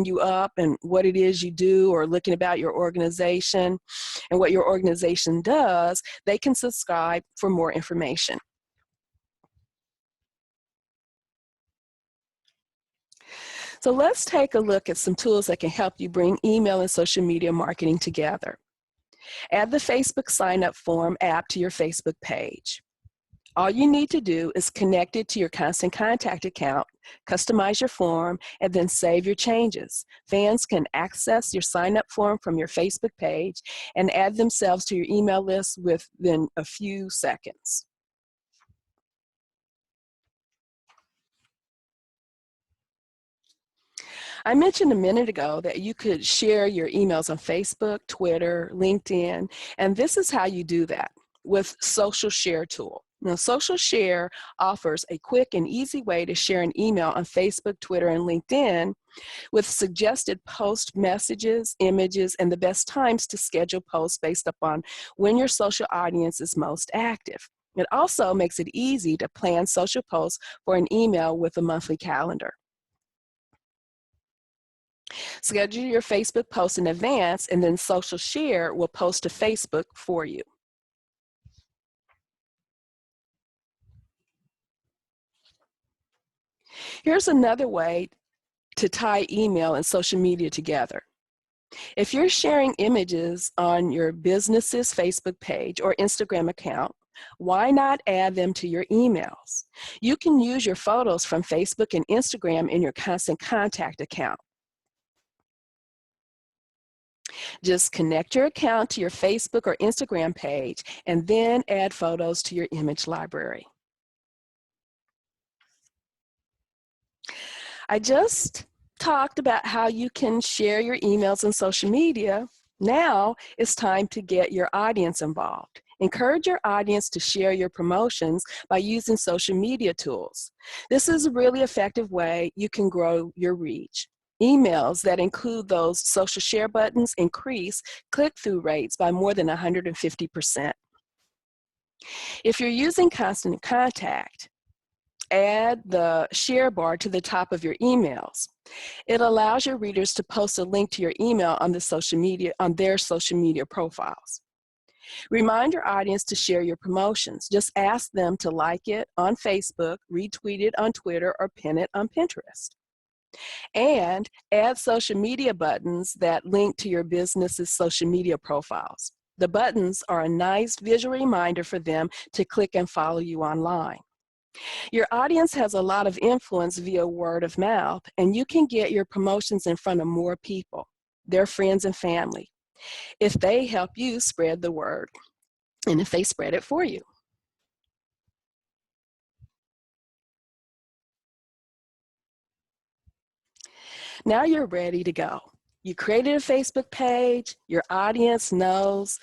you up and what it is you do, or looking about your organization and what your organization does, they can subscribe for more information. So let's take a look at some tools that can help you bring email and social media marketing together. Add the Facebook sign-up form app to your Facebook page. All you need to do is connect it to your Constant Contact account, customize your form, and then save your changes. Fans can access your sign-up form from your Facebook page and add themselves to your email list within a few seconds. I mentioned a minute ago that you could share your emails on Facebook, Twitter, LinkedIn, and this is how you do that with Social Share tool. Now, Social Share offers a quick and easy way to share an email on Facebook, Twitter, and LinkedIn with suggested post messages, images, and the best times to schedule posts based upon when your social audience is most active. It also makes it easy to plan social posts for an email with a monthly calendar. Schedule your Facebook post in advance, and then Social Share will post to Facebook for you. Here's another way to tie email and social media together. If you're sharing images on your business's Facebook page or Instagram account, why not add them to your emails? You can use your photos from Facebook and Instagram in your Constant Contact account. Just connect your account to your Facebook or Instagram page and then add photos to your image library. I just talked about how you can share your emails on social media. Now it's time to get your audience involved. Encourage your audience to share your promotions by using social media tools. This is a really effective way you can grow your reach. Emails that include those social share buttons increase click-through rates by more than 150%. If you're using Constant Contact, add the share bar to the top of your emails. It allows your readers to post a link to your email on their social media profiles. Remind your audience to share your promotions. Just ask them to like it on Facebook, retweet it on Twitter, or pin it on Pinterest. And add social media buttons that link to your business's social media profiles. The buttons are a nice visual reminder for them to click and follow you online. Your audience has a lot of influence via word of mouth, and you can get your promotions in front of more people, their friends and family, if they help you spread the word and if they spread it for you. Now you're ready to go. You created a Facebook page, your audience knows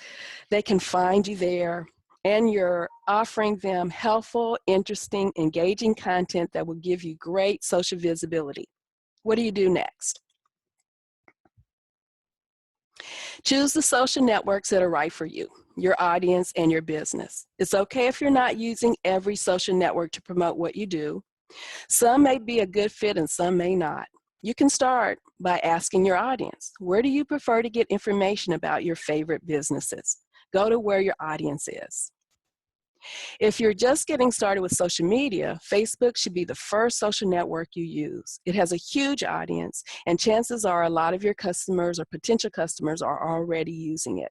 they can find you there, and you're offering them helpful, interesting, engaging content that will give you great social visibility. What do you do next? Choose the social networks that are right for you. your audience, and your business. It's okay if you're not using every social network to promote what you do. Some may be a good fit and some may not. You can start by asking your audience, where do you prefer to get information about your favorite businesses? Go to where your audience is. If you're just getting started with social media, Facebook should be the first social network you use. It has a huge audience, and chances are a lot of your customers or potential customers are already using it.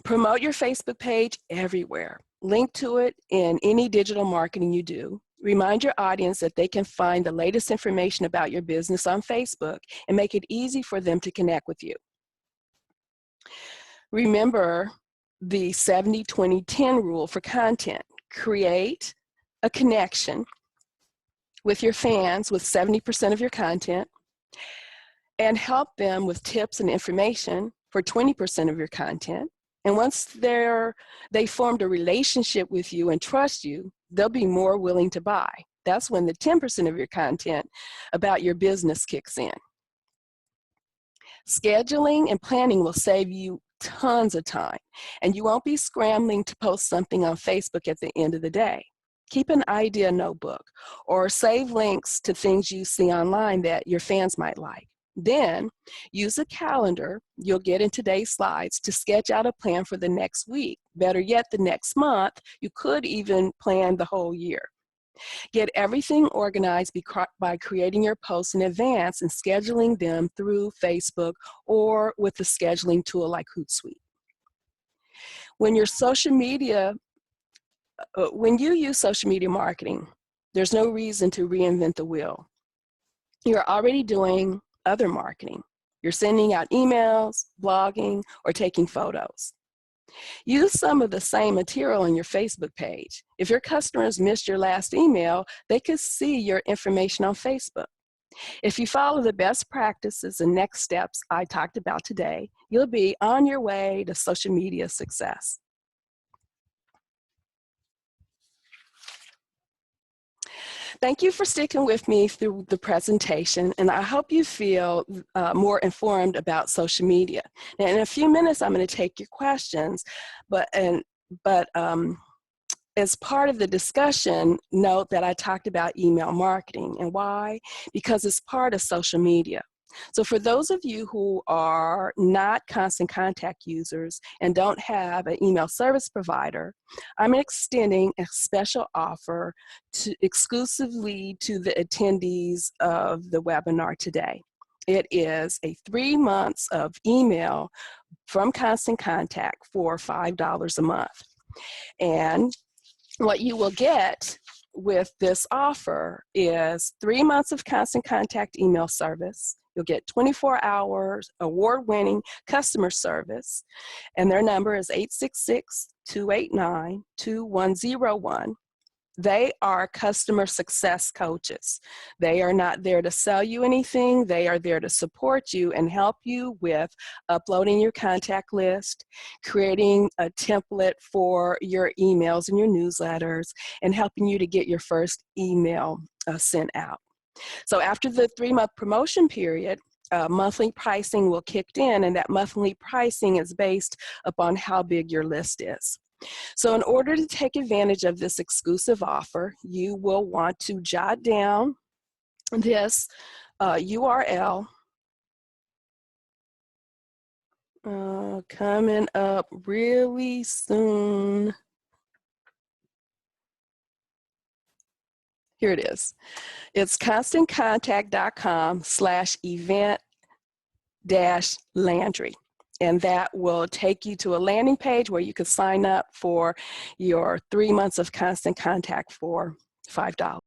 Promote your Facebook page everywhere. Link to it in any digital marketing you do. Remind your audience that they can find the latest information about your business on Facebook and make it easy for them to connect with you. Remember the 70-20-10 rule for content. Create a connection with your fans with 70% of your content and help them with tips and information for 20% of your content. And once they formed a relationship with you and trust you, they'll be more willing to buy. That's when the 10% of your content about your business kicks in. Scheduling and planning will save you tons of time, and you won't be scrambling to post something on Facebook at the end of the day. Keep an idea notebook or save links to things you see online that your fans might like. Then use a calendar you'll get in today's slides to sketch out a plan for the next week. Better yet, the next month. You could even plan the whole year. Get everything organized by creating your posts in advance and scheduling them through Facebook or with a scheduling tool like Hootsuite. When you use social media marketing, there's no reason to reinvent the wheel. You're already doing other marketing. You're sending out emails, blogging, or taking photos. Use some of the same material on your Facebook page. If your customers missed your last email, they could see your information on Facebook. If you follow the best practices and next steps I talked about today, you'll be on your way to social media success. Thank you for sticking with me through the presentation, and I hope you feel more informed about social media. Now, in a few minutes, I'm going to take your questions, but as part of the discussion, note that I talked about email marketing. And why? Because it's part of social media. So for those of you who are not Constant Contact users and don't have an email service provider, I'm extending a special offer exclusively to the attendees of the webinar today. It is a 3 months of email from Constant Contact for $5 a month. And what you will get with this offer is 3 months of Constant Contact email service. You'll get 24 hours award-winning customer service, and their number is 866-289-2101. They are customer success coaches. They are not there to sell you anything. They are there to support you and help you with uploading your contact list, creating a template for your emails and your newsletters, and helping you to get your first email sent out. So after the 3-month promotion period, monthly pricing will kick in, and that monthly pricing is based upon how big your list is. So in order to take advantage of this exclusive offer, you will want to jot down this URL coming up really soon. Here it is. It's constantcontact.com/event-Landry. And that will take you to a landing page where you can sign up for your 3 months of Constant Contact for $5.